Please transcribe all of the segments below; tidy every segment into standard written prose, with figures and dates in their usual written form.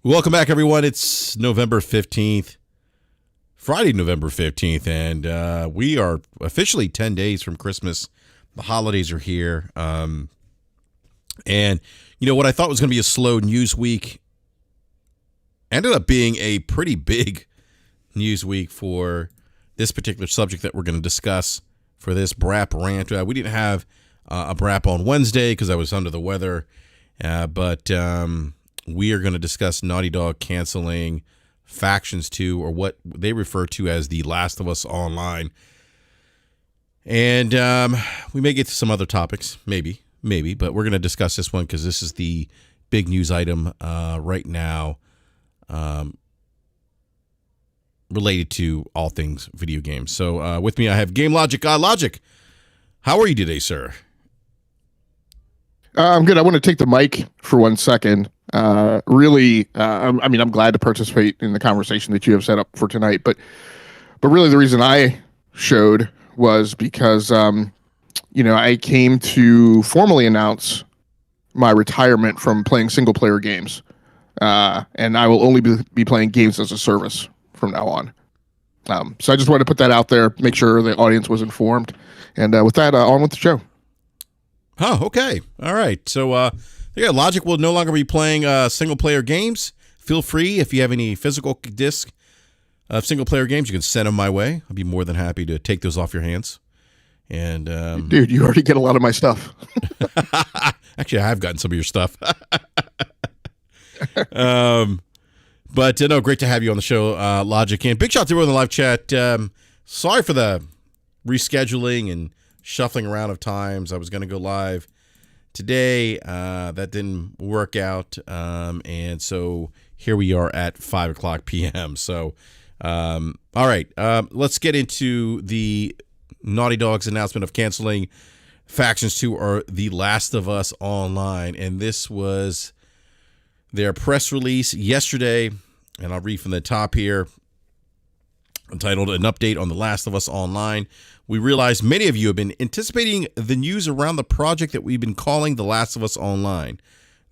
Welcome back, everyone. It's November 15th, Friday, November 15th, and we are officially 10 days from Christmas. The holidays are here. And, you know, what I thought was going to be a slow news week ended up being a pretty big news week for this particular subject that we're going to discuss for this BRAP rant. We didn't have a BRAP on Wednesday because I was under the weather, but we are going to discuss Naughty Dog canceling Factions 2, or what they refer to as The Last of Us Online. And we may get to some other topics, maybe, but we're going to discuss this one because this is the big news item right now related to all things video games. So with me, I have Game Logic. Logic, how are you today, sir? I'm good. I want to take the mic for 1 second. Really, I'm glad to participate in the conversation that you have set up for tonight, but really the reason I showed was because, I came to formally announce my retirement from playing single player games. And I will only be playing games as a service from now on. So I just wanted to put that out there, make sure the audience was informed. And with that, on with the show. Oh, okay. All right. So, Logic will no longer be playing single-player games. Feel free, if you have any physical disc of single-player games, you can send them my way. I'll be more than happy to take those off your hands. And dude, you already get a lot of my stuff. Actually, I have gotten some of your stuff. But no, great to have you on the show, Logic. And big shout out to everyone in the live chat. Sorry for the rescheduling and shuffling around of times. I was going to go live today. That didn't work out. And so here we are at 5 o'clock p.m. So, all right, let's get into the Naughty Dog's announcement of canceling Factions 2 or The Last of Us Online. And this was their press release yesterday. And I'll read from the top here, entitled An Update on The Last of Us Online. We realize many of you have been anticipating the news around the project that we've been calling The Last of Us Online.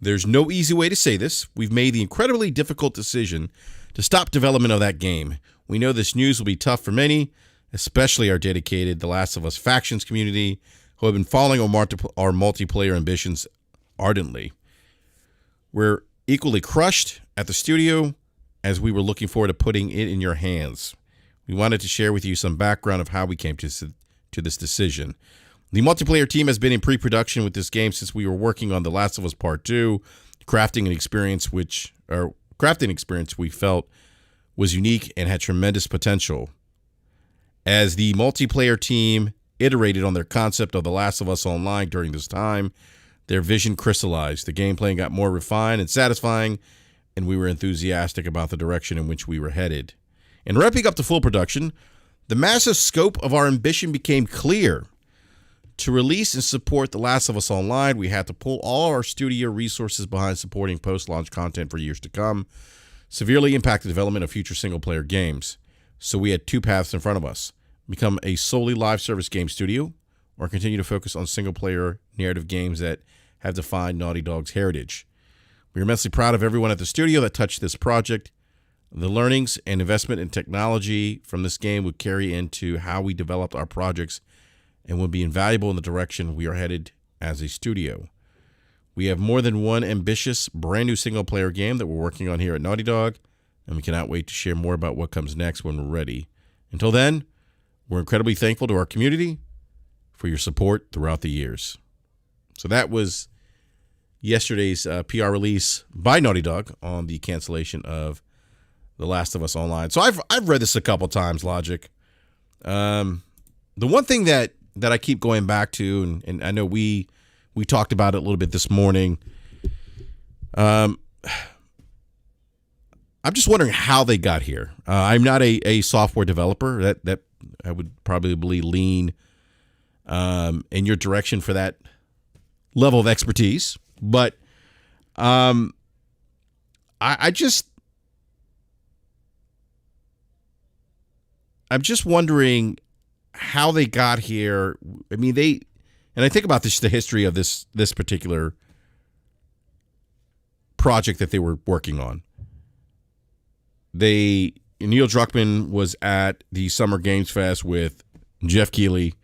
There's no easy way to say this. We've made the incredibly difficult decision to stop development of that game. We know this news will be tough for many, especially our dedicated The Last of Us Factions community, who have been following our multiplayer ambitions ardently. We're equally crushed at the studio as we were looking forward to putting it in your hands. We wanted to share with you some background of how we came to this decision. The multiplayer team has been in pre-production with this game since we were working on The Last of Us Part 2, crafting an experience we felt was unique and had tremendous potential. As the multiplayer team iterated on their concept of The Last of Us Online during this time, their vision crystallized. The gameplay got more refined and satisfying, and we were enthusiastic about the direction in which we were headed. In ramping up to full production, the massive scope of our ambition became clear. To release and support The Last of Us Online, we had to pull all our studio resources behind supporting post-launch content for years to come, severely impact the development of future single-player games. So we had two paths in front of us: become a solely live service game studio, or continue to focus on single-player narrative games that have defined Naughty Dog's heritage. We're immensely proud of everyone at the studio that touched this project. The learnings and investment in technology from this game would carry into how we developed our projects and would be invaluable in the direction we are headed as a studio. We have more than one ambitious, brand new single-player game that we're working on here at Naughty Dog, and we cannot wait to share more about what comes next when we're ready. Until then, we're incredibly thankful to our community for your support throughout the years. So that was yesterday's PR release by Naughty Dog on the cancellation of The Last of Us Online. So I've read this a couple times, Logic. The one thing that I keep going back to, and I know we talked about it a little bit this morning. I'm just wondering how they got here. I'm not a software developer. That I would probably lean in your direction for that level of expertise. But I'm just wondering how they got here. I mean, and I think about the history of this particular project that they were working on. Neil Druckmann was at the Summer Games Fest with Jeff Keighley,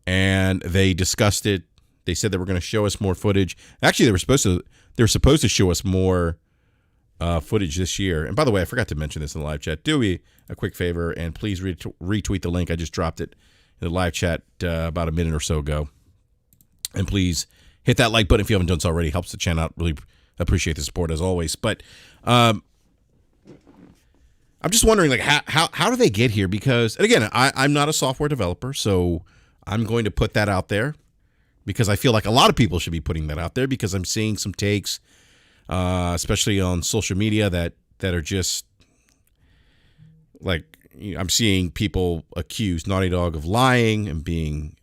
and they discussed it. They said they were going to show us more footage. Actually, they were supposed to show us more footage this year. And by the way, I forgot to mention this in the live chat. Do me a quick favor and please retweet the link. I just dropped it in the live chat about a minute or so ago. And please hit that like button if you haven't done so already. Helps the channel out. Really appreciate the support as always. But I'm just wondering, like, how do they get here? Because, and again, I'm not a software developer, so I'm going to put that out there because I feel like a lot of people should be putting that out there because I'm seeing some takes, especially on social media, that are just like, I'm seeing people accuse Naughty Dog of lying and being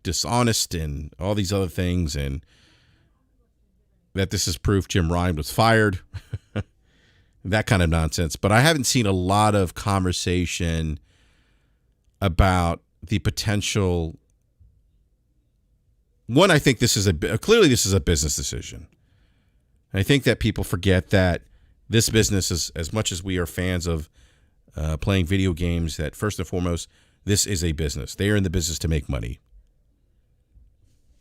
dishonest and all these other things, and that this is proof Jim Ryan was fired, that kind of nonsense. But I haven't seen a lot of conversation about the potential. One, I think this is clearly this is a business decision. I think that people forget that this business is, as much as we are fans of playing video games, that first and foremost, this is a business. They are in the business to make money.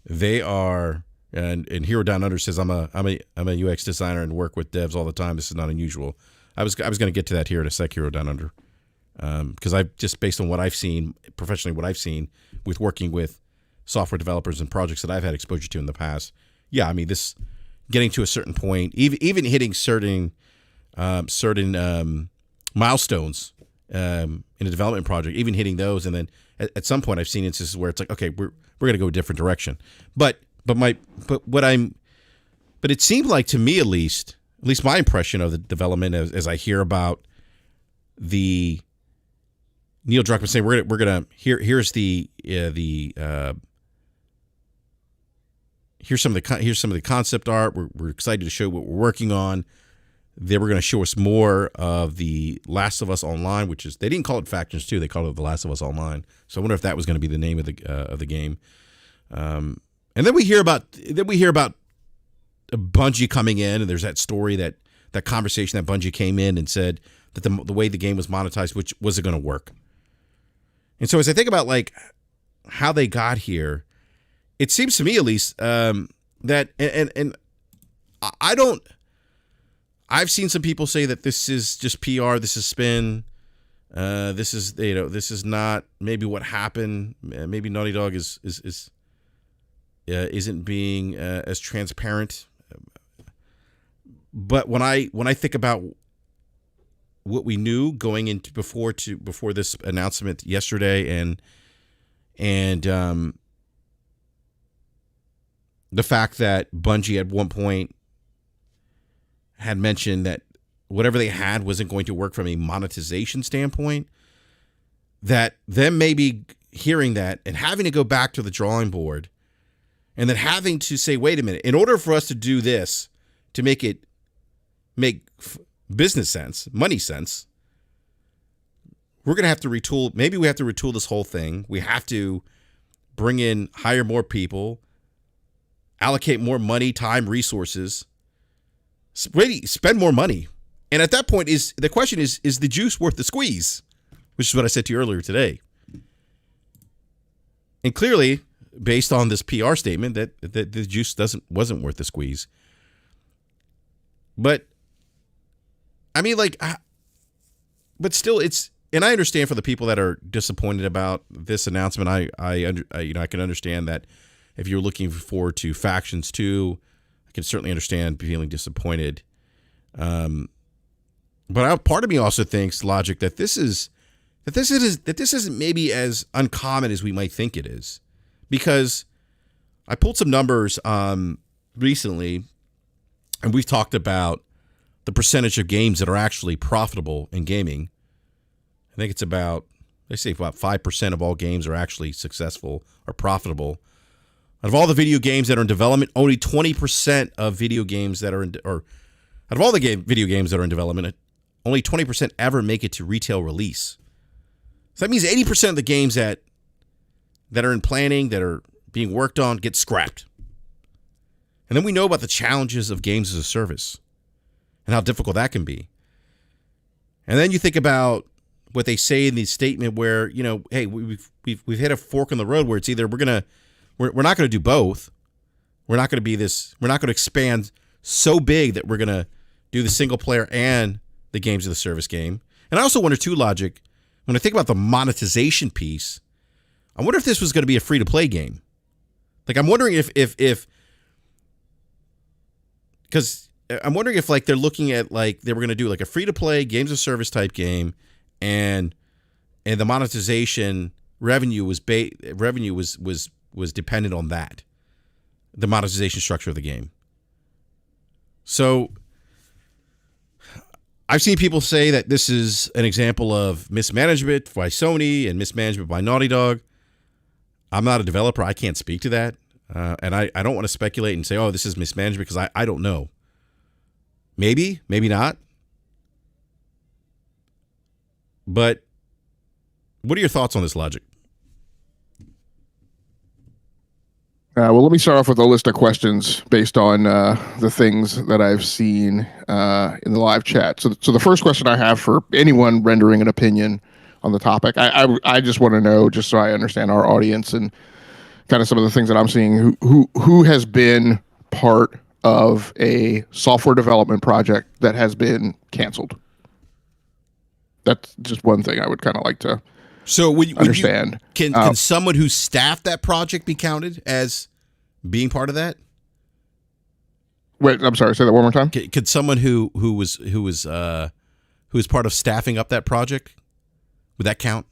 They are, and Hero Down Under says, I'm a UX designer and work with devs all the time. This is not unusual. I was going to get to that here in a sec, Hero Down Under, because I've just, based on what I've seen professionally, what I've seen with working with software developers and projects that I've had exposure to in the past. Yeah, I mean, this getting to a certain point, even hitting certain milestones in a development project, even hitting those, and then at some point I've seen instances where it's like, okay, we're going to go a different direction. But it seemed like, to me at least my impression of the development as I hear about the Neil Druckmann saying we're gonna here's some of the concept art. We're excited to show what we're working on. They were going to show us more of the Last of Us Online, which is, they didn't call it Factions 2, they called it The Last of Us Online. So I wonder if that was going to be the name of the game. And then we hear about Bungie coming in, and there's that story, that conversation that Bungie came in and said that the way the game was monetized, which wasn't going to work. And so as I think about like how they got here, it seems to me at least that and I don't. I've seen some people say that this is just PR, this is spin, this is not maybe what happened. Maybe Naughty Dog isn't being as transparent. But when I think about what we knew going into before this announcement yesterday, and the fact that Bungie at one point had mentioned that whatever they had wasn't going to work from a monetization standpoint, that them maybe hearing that and having to go back to the drawing board, and then having to say, wait a minute, in order for us to do this, to make business sense, money sense, we're going to have to retool. Maybe we have to retool this whole thing. We have to hire more people, allocate more money, time, resources, really spend more money. And at that point, the question is the juice worth the squeeze? Which is what I said to you earlier today. And clearly, based on this PR statement, that the juice wasn't worth the squeeze. But I mean, but still, and I understand for the people that are disappointed about this announcement. I can understand that if you're looking forward to Factions 2, I can certainly understand feeling disappointed. But part of me also thinks, Logic, that this isn't maybe as uncommon as we might think it is, because I pulled some numbers recently, and we've talked about the percentage of games that are actually profitable in gaming. I think it's about 5% of all games are actually successful or profitable. Out of all the video games that are in development, only 20% of video games that are out of all the video games that are in development, only 20% ever make it to retail release. So that means 80% of the games that are in planning, that are being worked on, get scrapped. And then we know about the challenges of games as a service and how difficult that can be. And then you think about what they say in the statement where, hey, we've hit a fork in the road where it's either we're not going to do both. We're not going to expand so big that we're going to do the single player and the games of the service game. And I also wonder too, Logic, when I think about the monetization piece, I wonder if this was going to be a free to play game. Like, I'm wondering if because I'm wondering if like they're looking at like they were going to do like a free to play games of service type game, and the monetization revenue was dependent on that, the monetization structure of the game. So I've seen people say that this is an example of mismanagement by Sony and mismanagement by Naughty Dog. I'm not a developer. I can't speak to that. And I don't want to speculate and say, oh, this is mismanagement, because I don't know. Maybe not. But what are your thoughts on this, Logic? Well, let me start off with a list of questions based on the things that I've seen in the live chat. So the first question I have for anyone rendering an opinion on the topic, I just want to know, just so I understand our audience and kind of some of the things that I'm seeing, who has been part of a software development project that has been canceled. That's just one thing I would kind of like to understand. Can someone who staffed that project be counted as being part of that? Wait, I'm sorry. Say that one more time. Could someone who was part of staffing up that project, would that count?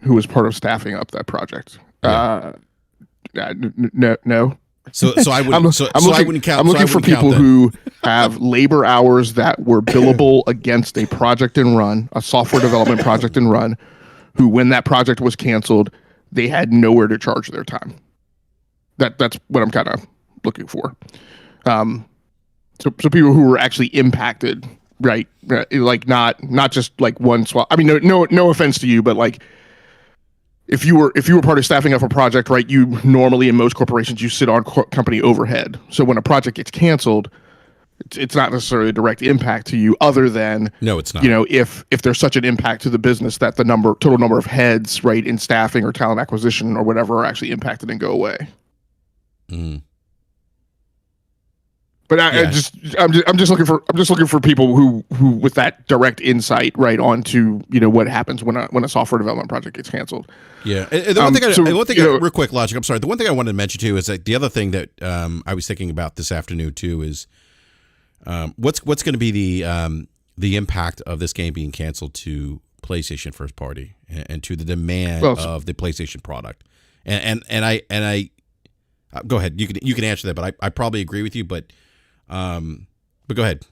Who was part of staffing up that project? Yeah. No. So I would. I wouldn't count. I'm looking for people who have labor hours that were billable against a project and run, a software development project and run, who, when that project was canceled, they had nowhere to charge their time. That's what I'm kind of looking for. So people who were actually impacted, right? Like not just like one swap. I mean, no offense to you, but like, if you were part of staffing up a project, right, you normally in most corporations you sit on company overhead. So when a project gets canceled, it's not necessarily a direct impact to you, other than no, it's not. If there's such an impact to the business that the total number of heads, right, in staffing or talent acquisition or whatever are actually impacted and go away. Mm. But I'm just looking for people who with that direct insight, right, onto what happens when a software development project gets canceled. Yeah, and the one thing, real quick, Logic. I'm sorry. The one thing I wanted to mention too is that the other thing that I was thinking about this afternoon too is what's going to be the impact of this game being canceled to PlayStation first party and to the demand of the PlayStation product. And I go ahead. You can answer that, but I probably agree with you, but go ahead.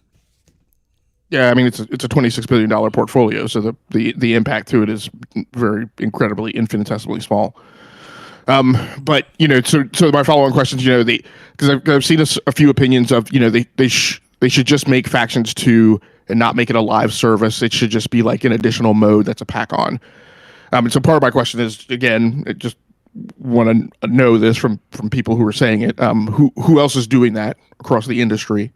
Yeah, I mean it's a $26 billion portfolio, so the impact to it is very incredibly infinitesimally small. But so my follow-on questions, because I've seen a few opinions of they should just make Factions 2 and not make it a live service. It should just be like an additional mode that's a pack on. And so part of my question is, again, I just want to know this from people who are saying it. Who else is doing that across the industry?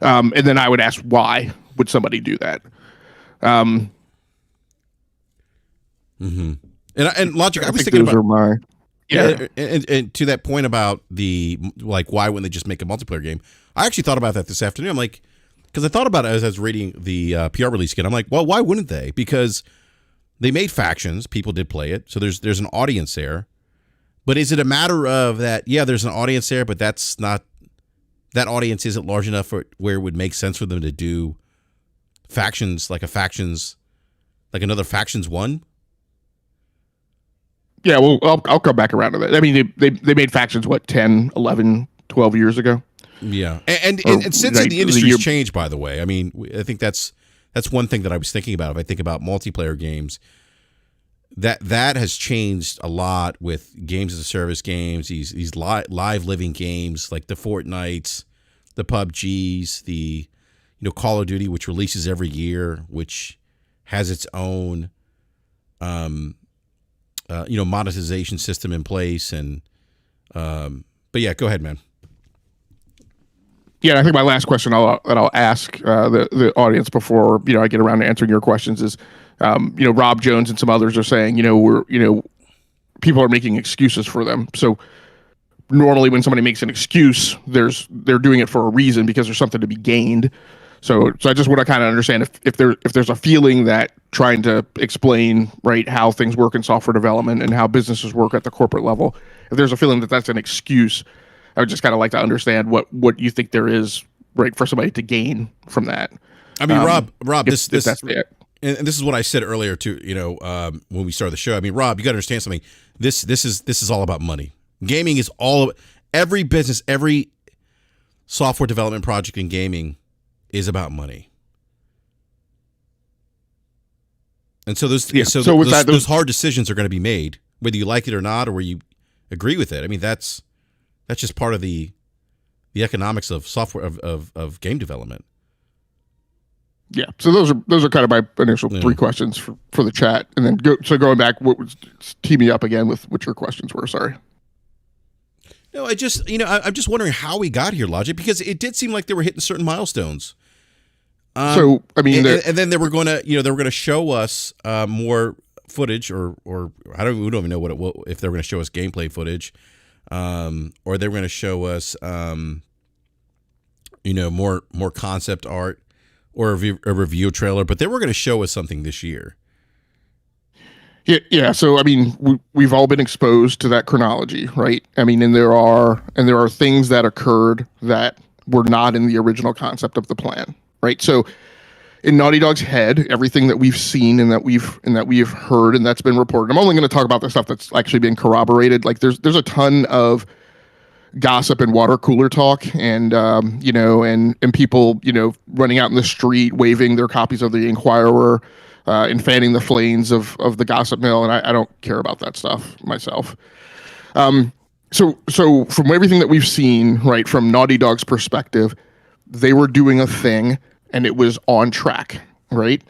And then I would ask, why would somebody do that? Mm-hmm. And Logic, I was thinking about and to that point about the why wouldn't they just make a multiplayer game? I actually thought about that this afternoon. I'm like, because I thought about it as I was reading the PR release again. I'm like, well, why wouldn't they? Because they made Factions, people did play it, so there's an audience there. But is it a matter of that? Yeah, there's an audience there, but that's not. That audience isn't large enough where it would make sense for them to do Factions like another Factions 1. Yeah, well, I'll come back around to that. I mean, they made Factions 10, 11, 12 years ago. Yeah, and since the industry's changed, by the way, I mean, I think that's one thing that I was thinking about. If I think about multiplayer games, that has changed a lot with games as a service games, these live living games like the Fortnites, the PUBGs, the Call of Duty, which releases every year, which has its own monetization system in place. And but yeah, go ahead, man. Yeah, I think my last question I'll ask the audience before I get around to answering your questions is, Rob Jones and some others are saying, people are making excuses for them. So normally when somebody makes an excuse, they're doing it for a reason because there's something to be gained. So I just want to kind of understand if there's a feeling that trying to explain how things work in software development and how businesses work at the corporate level, if there's a feeling that that's an excuse, I would just kind of like to understand what you think there is for somebody to gain from that. I mean, Rob, if that's it. And this is what I said earlier too. When we started the show. I mean, Rob, you got to understand something. This is all about money. Gaming is every business, every software development project in gaming is about money. And so those hard decisions are going to be made, whether you like it or not, or where you agree with it. I mean, that's just part of the economics of software of game development. Yeah. So those are kind of my initial three questions for the chat, and then going back, tee me up again with what your questions were. Sorry. No, I'm just wondering how we got here, Logic, because it did seem like they were hitting certain milestones. So I mean, and then they were going to show us more footage, or we don't even know if they were going to show us gameplay footage, or they were going to show us more concept art or a review trailer, but they were going to show us something this year. Yeah. So I mean, we've all been exposed to that chronology, right? I mean, and there are things that occurred that were not in the original concept of the plan, right? So in Naughty Dog's head, everything that we've seen and that we've heard and that's been reported. I'm only going to talk about the stuff that's actually been corroborated. Like there's a ton of gossip and water cooler talk, and and people running out in the street waving their copies of the Inquirer. And fanning the flames of the gossip mill, and I don't care about that stuff myself. So from everything that we've seen, right, from Naughty Dog's perspective, they were doing a thing, and it was on track, right?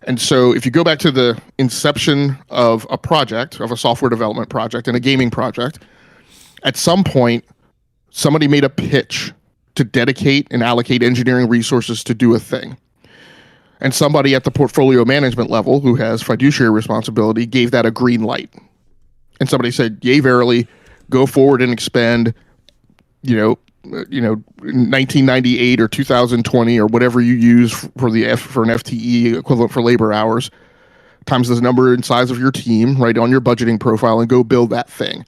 And so if you go back to the inception of a project, of a software development project and a gaming project, at some point, somebody made a pitch to dedicate and allocate engineering resources to do a thing. And somebody at the portfolio management level who has fiduciary responsibility gave that a green light. And somebody said, yay, verily, go forward and expend, 1998 or 2020 or whatever you use for an FTE equivalent for labor hours, times the number and size of your team, right, on your budgeting profile, and go build that thing.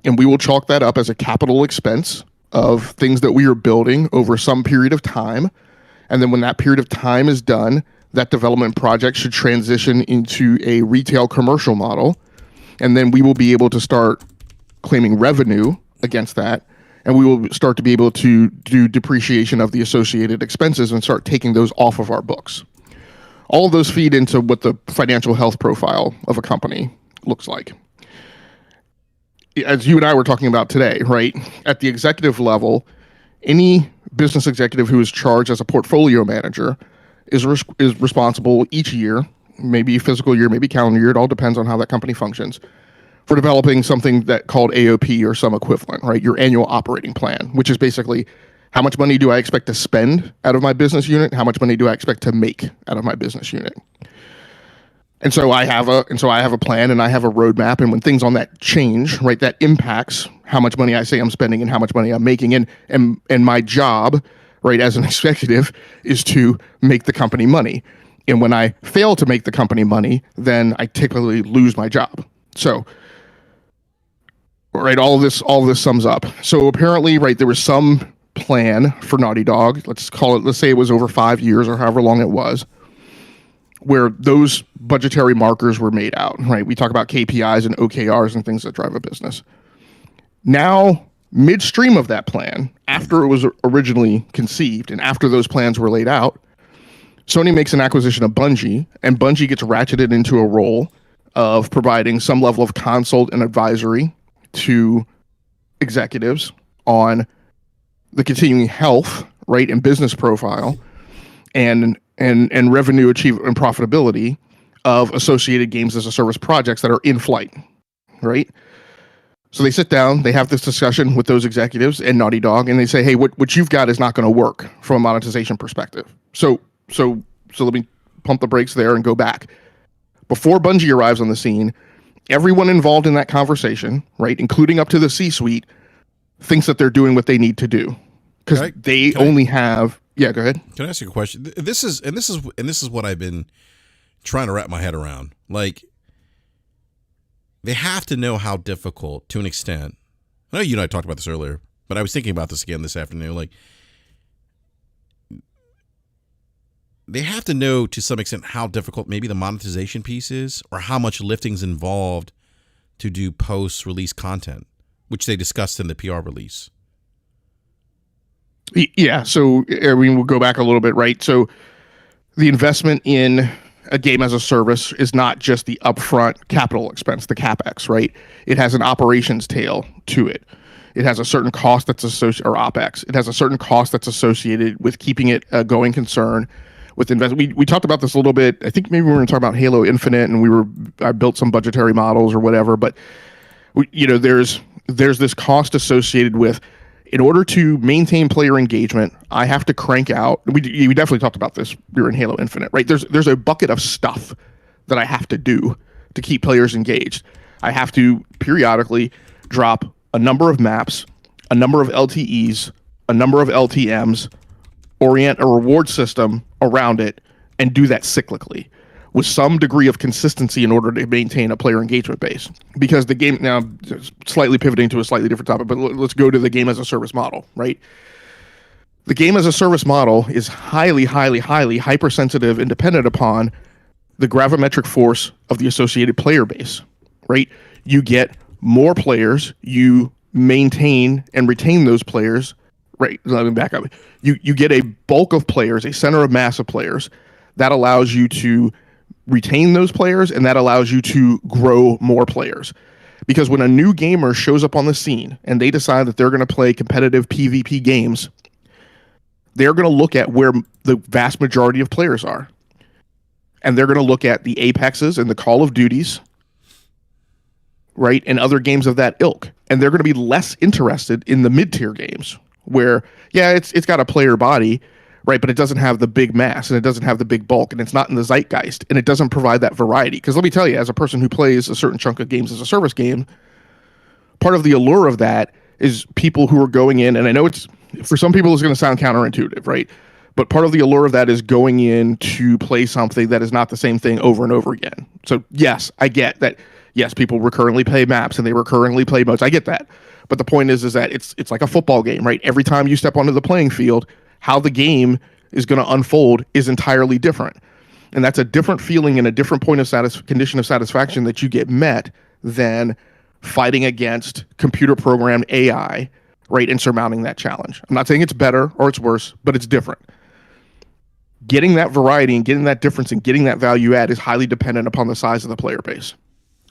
And we will chalk that up as a capital expense of things that we are building over some period of time. And then when that period of time is done, that development project should transition into a retail commercial model. And then we will be able to start claiming revenue against that. And we will start to be able to do depreciation of the associated expenses and start taking those off of our books. All of those feed into what the financial health profile of a company looks like. As you and I were talking about today, right? At the executive level, any business executive who is charged as a portfolio manager is responsible each year, maybe fiscal year, maybe calendar year, it all depends on how that company functions, for developing something that called AOP or some equivalent, right? Your annual operating plan, which is basically how much money do I expect to spend out of my business unit? How much money do I expect to make out of my business unit? And so I have a plan and I have a roadmap, and when things on that change, right, that impacts how much money I say I'm spending and how much money I'm making. And my job, right, as an executive is to make the company money. And when I fail to make the company money, then I typically lose my job. So, right, all of this sums up. So apparently, right, there was some plan for Naughty Dog. Let's say it was over 5 years or however long it was, where those budgetary markers were made out, right? We talk about KPIs and OKRs and things that drive a business. Now, midstream of that plan, after it was originally conceived and after those plans were laid out, Sony makes an acquisition of Bungie, and Bungie gets ratcheted into a role of providing some level of consult and advisory to executives on the continuing health, right, and business profile and revenue achievement and profitability of associated games as a service projects that are in flight, right? So they sit down, they have this discussion with those executives and Naughty Dog, and they say, "Hey, what you've got is not going to work from a monetization perspective." So let me pump the brakes there and go back. Before Bungie arrives on the scene, everyone involved in that conversation, right, including up to the C-suite, thinks that they're doing what they need to do because they only have. Yeah, go ahead. Can I ask you a question? This is what I've been trying to wrap my head around. Like, they have to know how difficult, to an extent. I know you and I talked about this earlier, but I was thinking about this again this afternoon. Like, they have to know to some extent how difficult maybe the monetization piece is, or how much lifting's involved to do post-release content, which they discussed in the PR release. Yeah, so I mean, we'll go back a little bit, right? So the investment in a game as a service is not just the upfront capital expense, the CapEx, right? It has an operations tail to it. It has a certain cost that's associated, or OpEx. It has a certain cost that's associated with keeping it a going concern. With investment, we talked about this a little bit. I think maybe we were going to talk about Halo Infinite, and I built some budgetary models or whatever. But there's this cost associated with, in order to maintain player engagement, I have to crank out. We definitely talked about this. We were in Halo Infinite, right? There's a bucket of stuff that I have to do to keep players engaged. I have to periodically drop a number of maps, a number of LTEs, a number of LTMs, orient a reward system around it, and do that cyclically with some degree of consistency in order to maintain a player engagement base. Because the game, now slightly pivoting to a slightly different topic, but let's go to the game as a service model, right? The game as a service model is highly hypersensitive and dependent upon the gravimetric force of the associated player base, right? You get more players, you maintain and retain those players, right? Let me back up. You get a bulk of players, a center of mass of players, that allows you to retain those players, and that allows you to grow more players. Because when a new gamer shows up on the scene and they decide that they're going to play competitive PvP games, they're going to look at where the vast majority of players are. And they're going to look at the Apexes and the Call of Duties, right, and other games of that ilk. And they're going to be less interested in the mid-tier games where, yeah, it's got a player body, right, but it doesn't have the big mass, and it doesn't have the big bulk, and it's not in the zeitgeist, and it doesn't provide that variety. Because let me tell you, as a person who plays a certain chunk of games as a service game, part of the allure of that is people who are going in, and I know it's, for some people it's going to sound counterintuitive, right? But part of the allure of that is going in to play something that is not the same thing over and over again. So yes, I get that. Yes, people recurrently play maps and they recurrently play modes. I get that. But the point is that it's like a football game, right? Every time you step onto the playing field, how the game is going to unfold is entirely different. And that's a different feeling and a different point of condition of satisfaction that you get met than fighting against computer programmed AI, right, and surmounting that challenge. I'm not saying it's better or it's worse, but it's different. Getting that variety and getting that difference and getting that value add is highly dependent upon the size of the player base.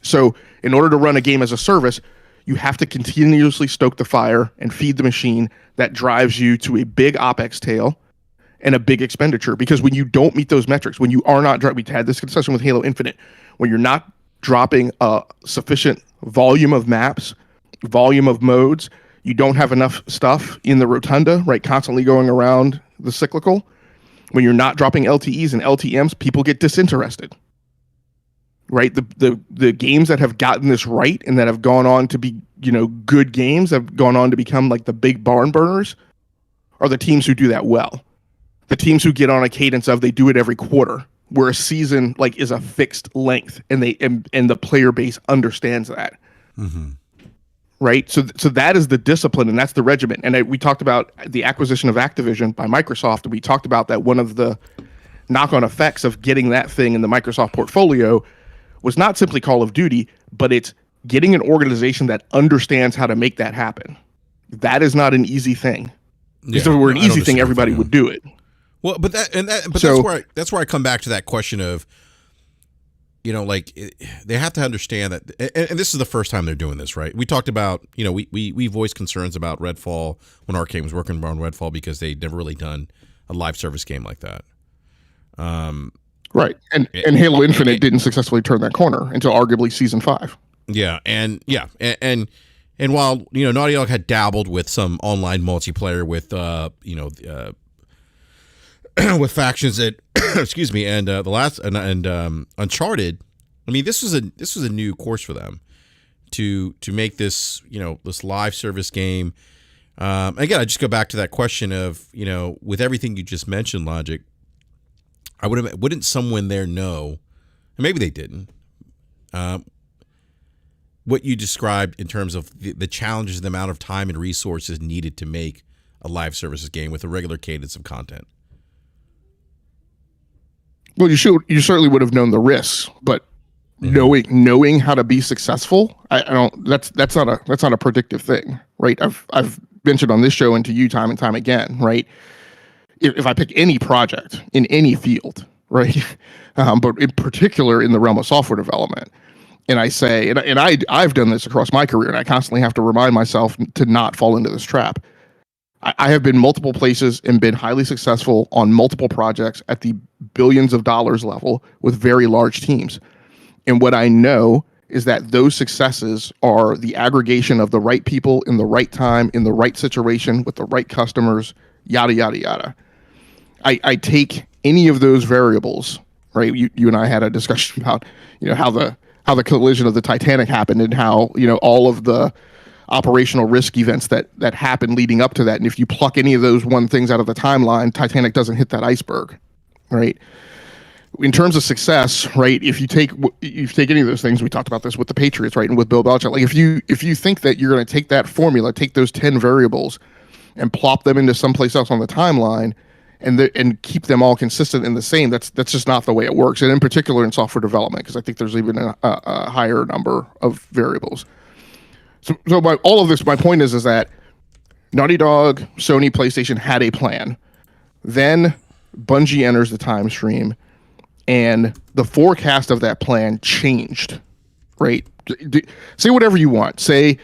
So in order to run a game as a service, you have to continuously stoke the fire and feed the machine that drives you to a big OpEx tail and a big expenditure. Because when you don't meet those metrics, when you are not, we had this discussion with Halo Infinite, when you're not dropping a sufficient volume of maps, volume of modes, you don't have enough stuff in the rotunda, right, constantly going around the cyclical. When you're not dropping LTEs and LTMs, people get disinterested. Right, the games that have gotten this right and that have gone on to be, good games, have gone on to become like the big barn burners, are the teams who do that well. The teams who get on a cadence of, they do it every quarter, where a season like is a fixed length, and the player base understands that. Mm-hmm. Right, so that is the discipline, and that's the regiment. And we talked about the acquisition of Activision by Microsoft, and we talked about that one of the knock-on effects of getting that thing in the Microsoft portfolio was not simply Call of Duty, but it's getting an organization that understands how to make that happen. That is not an easy thing. If it were an easy thing, everybody would do it. Well, that's where I come back to that question of, they have to understand that, and this is the first time they're doing this, right? We talked about, we voiced concerns about Redfall when Arcane was working on Redfall because they'd never really done a live service game like that. Right, and Halo Infinite didn't successfully turn that corner until arguably Season 5. Yeah, and And while Naughty Dog had dabbled with some online multiplayer with with factions that excuse me, and the last and Uncharted, I mean this was a new course for them to make this this live service game. Again, I just go back to that question of with everything you just mentioned, Logic. Wouldn't someone there know, and maybe they didn't, what you described in terms of the challenges, the amount of time and resources needed to make a live services game with a regular cadence of content? Well, you certainly would have known the risks, but knowing how to be successful, I don't. That's not a predictive thing, right? I've mentioned on this show and to you time and time again, right? If I pick any project in any field, right, but in particular in the realm of software development, and I say, and I've done this across my career, and I constantly have to remind myself to not fall into this trap. I have been multiple places and been highly successful on multiple projects at the billions of dollars level with very large teams. And what I know is that those successes are the aggregation of the right people in the right time, in the right situation, with the right customers, yada, yada, yada. I take any of those variables, right? You and I had a discussion about, how the collision of the Titanic happened and how, all of the operational risk events that happened leading up to that. And if you pluck any of those things out of the timeline, Titanic doesn't hit that iceberg, right? In terms of success, right? If you take any of those things, we talked about this with the Patriots, right? And with Bill Belichick, like if you think that you're going to take that formula, take those 10 variables and plop them into someplace else on the timeline and keep them all consistent and the same, that's just not the way it works. And in particular in software development, because I think there's even a higher number of variables. So by all of this, my point is that Naughty Dog, Sony, PlayStation had a plan. Then Bungie enters the time stream, and the forecast of that plan changed, right? Say whatever you want. Say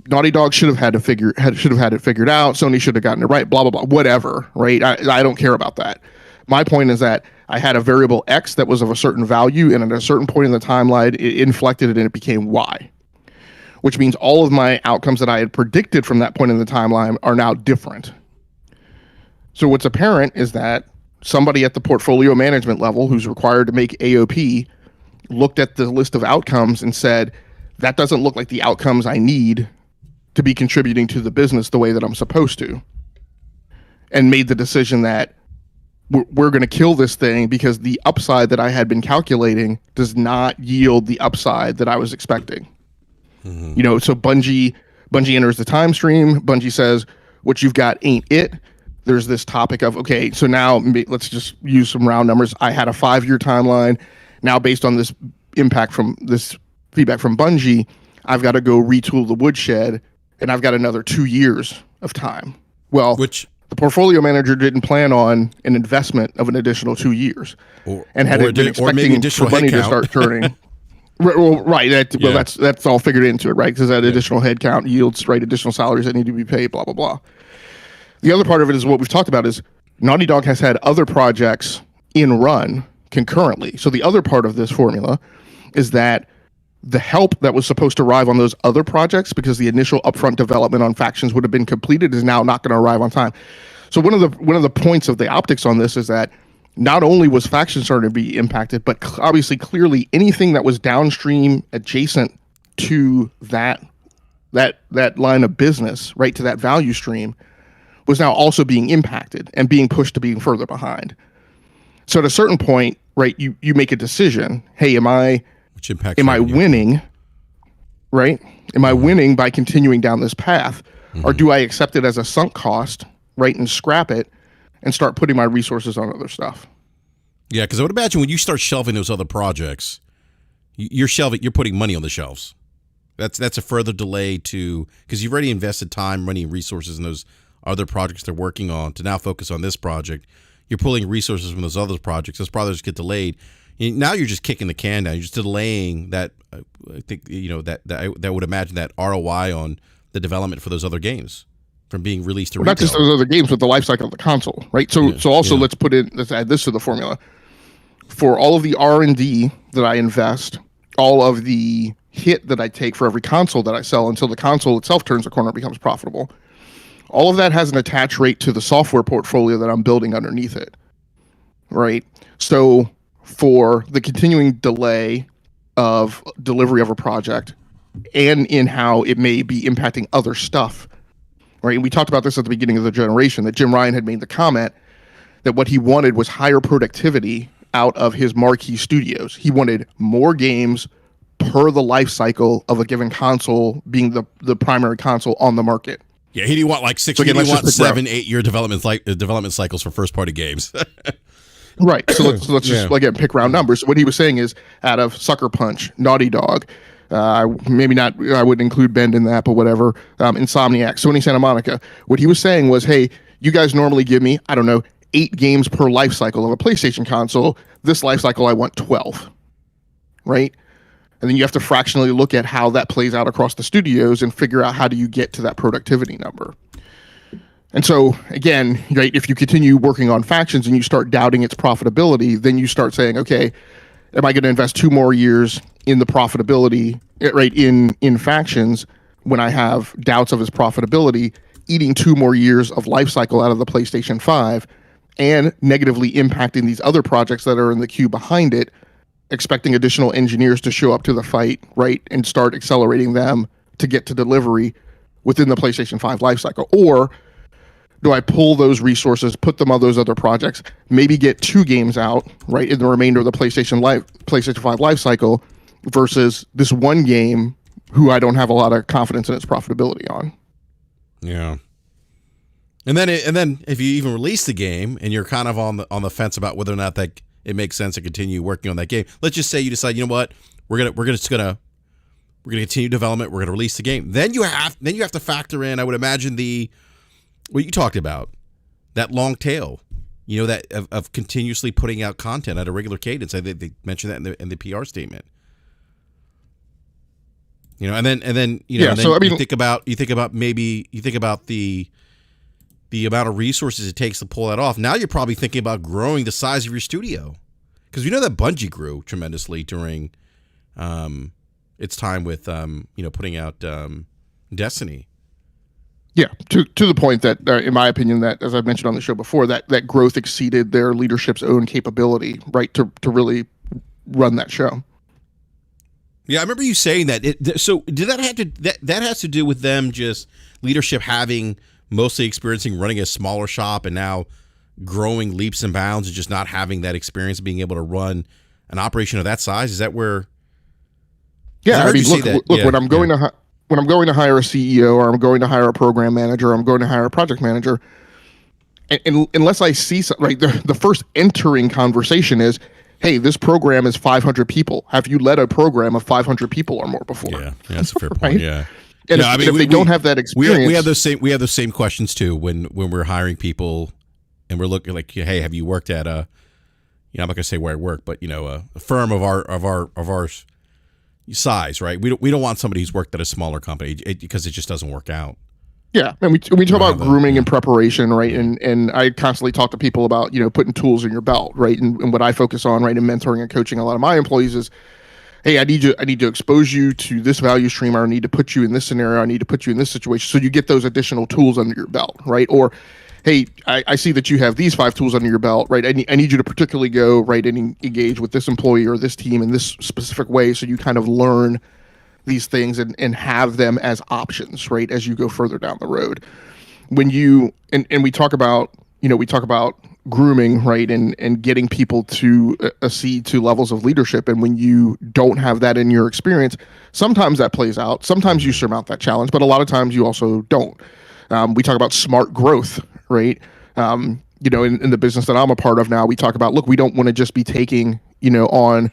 Naughty Dog should have had it figured out. Sony should have gotten it right. Blah blah blah. Whatever, right? I don't care about that. My point is that I had a variable X that was of a certain value, and at a certain point in the timeline, it inflected and it became Y, which means all of my outcomes that I had predicted from that point in the timeline are now different. So what's apparent is that somebody at the portfolio management level who's required to make AOP looked at the list of outcomes and said, that doesn't look like the outcomes I need to be contributing to the business the way that I'm supposed to. And made the decision that we're going to kill this thing because the upside that I had been calculating does not yield the upside that I was expecting. Mm-hmm. So Bungie enters the time stream. Bungie says, what you've got ain't it. There's this topic of, okay, so now let's just use some round numbers. I had a 5-year timeline. Now, based on this feedback from Bungie, I've got to go retool the woodshed, and I've got another 2 years of time. Well, the portfolio manager didn't plan on an investment of an additional 2 years, and had been expecting for money to start turning. Well, right. That's all figured into it, right? Because that additional headcount yields additional salaries that need to be paid. Blah blah blah. The other part of it is what we've talked about is Naughty Dog has had other projects in run concurrently. So the other part of this formula is that the help that was supposed to arrive on those other projects, because the initial upfront development on factions would have been completed, is now not going to arrive on time. So one of the points of the optics on this is that not only was faction starting to be impacted, but obviously clearly anything that was downstream adjacent to that line of business, right, to that value stream, was now also being impacted and being pushed to being further behind. So at a certain point, right, you make a decision. Hey, am I winning? Right? Am I winning by continuing down this path? Mm-hmm. Or do I accept it as a sunk cost, right, and scrap it and start putting my resources on other stuff? Yeah, because I would imagine when you start shelving those other projects, you're putting money on the shelves. That's a further delay because you've already invested time, money, and resources in those other projects they're working on to now focus on this project. You're pulling resources from those other projects. Those projects get delayed. Now you're just kicking the can down. You're just delaying that. I think that would imagine that ROI on the development for those other games from being released to retail. Not just those other games, but the life cycle of the console, right? So let's add this to the formula. For all of the R&D that I invest, all of the hit that I take for every console that I sell until the console itself turns the corner and becomes profitable. All of that has an attach rate to the software portfolio that I'm building underneath it, right? So for the continuing delay of delivery of a project and in how it may be impacting other stuff, right? And we talked about this at the beginning of the generation, that Jim Ryan had made the comment that what he wanted was higher productivity out of his marquee studios. He wanted more games per the life cycle of a given console being the primary console on the market. Yeah, he didn't want like six. So again, he didn't want 7-8 year development cycles for first party games. Right. So let's just again pick round numbers. What he was saying is, out of Sucker Punch, Naughty Dog, maybe not, I wouldn't include Bend in that, but whatever. Insomniac, Sony Santa Monica. What he was saying was, hey, you guys normally give me, I don't know, 8 games per life cycle of a PlayStation console. This life cycle, I want 12. Right. And then you have to fractionally look at how that plays out across the studios and figure out how do you get to that productivity number. And so, again, right, if you continue working on Factions and you start doubting its profitability, then you start saying, okay, am I going to invest 2 more years in the profitability, right, in Factions when I have doubts of its profitability, eating 2 more years of life cycle out of the PlayStation 5 and negatively impacting these other projects that are in the queue behind it, expecting additional engineers to show up to the fight, right, and start accelerating them to get to delivery within the PlayStation 5 lifecycle? Or do I pull those resources, put them on those other projects, maybe get 2 games out, right, in the remainder of the PlayStation 5 lifecycle versus this one game who I don't have a lot of confidence in its profitability on? Yeah. And then if you even release the game and you're kind of on the fence about whether or not that it makes sense to continue working on that game. Let's just say you decide, you know what, we're gonna continue development. We're gonna release the game. Then you have to factor in, I would imagine, what you talked about, that long tail, you know, that of continuously putting out content at a regular cadence. They mentioned that in the PR statement. You know, and then you know, yeah, and then so I mean, you think about the amount of resources it takes to pull that off. Now you're probably thinking about growing the size of your studio, because we know that Bungie grew tremendously during its time with putting out Destiny. Yeah, to the point that, in my opinion, that, as I've mentioned on the show before, that growth exceeded their leadership's own capability, right, to really run that show. Yeah, I remember you saying that. So did that have to that has to do with them just leadership having mostly experiencing running a smaller shop and now growing leaps and bounds and just not having that experience of being able to run an operation of that size? Is that where? Yeah, I mean, look, when I'm going to hire a CEO, or I'm going to hire a program manager, or I'm going to hire a project manager, and unless I see something, right, the first entering conversation is, hey, this program is 500 people. Have you led a program of 500 people or more before? Yeah, that's a fair point. Right? Yeah. And yeah, if they don't have that experience, we have those same questions too when we're hiring people, and we're looking like, hey, have you worked at I'm not gonna say where I work, but a firm of our size, right? We don't want somebody who's worked at a smaller company because it just doesn't work out. Yeah, and we talk about grooming and preparation, right? And I constantly talk to people about putting tools in your belt, right? And what I focus on, right, in mentoring and coaching a lot of my employees is, hey, I need to expose you to this value stream. I need to put you in this scenario. I need to put you in this situation, so you get those additional tools under your belt, right? Or, hey, I see that you have these 5 tools under your belt, right? I need you to particularly go, right, and engage with this employee or this team in this specific way, so you kind of learn these things and have them as options, right, as you go further down the road. When you and we talk about grooming, right, and getting people to accede to levels of leadership, and when you don't have that in your experience, sometimes that plays out. Sometimes you surmount that challenge, but a lot of times you also don't. We talk about smart growth, right? In the business that I'm a part of now, we talk about, look, we don't want to just be taking on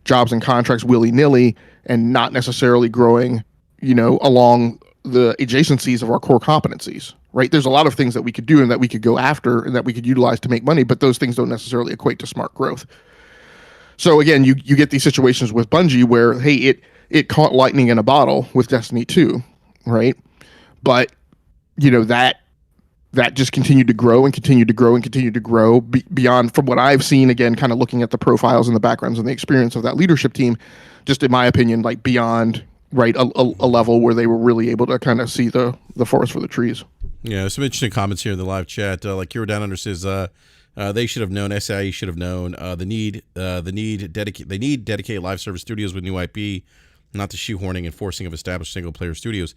jobs and contracts willy-nilly and not necessarily growing along the adjacencies of our core competencies, right? There's a lot of things that we could do and that we could go after and that we could utilize to make money, but those things don't necessarily equate to smart growth. So again, you get these situations with Bungie where, hey, it caught lightning in a bottle with Destiny 2, right? But that just continued to grow and continued to grow and continued to grow beyond, from what I've seen, again, kind of looking at the profiles and the backgrounds and the experience of that leadership team. just in my opinion, like beyond right a level where they were really able to kind of see the forest for the trees. Yeah, some interesting comments here in the live chat. Like Kira Down Under says, they should have known. SIE should have known they need dedicated live service studios with new IP, not the shoehorning and forcing of established single player studios.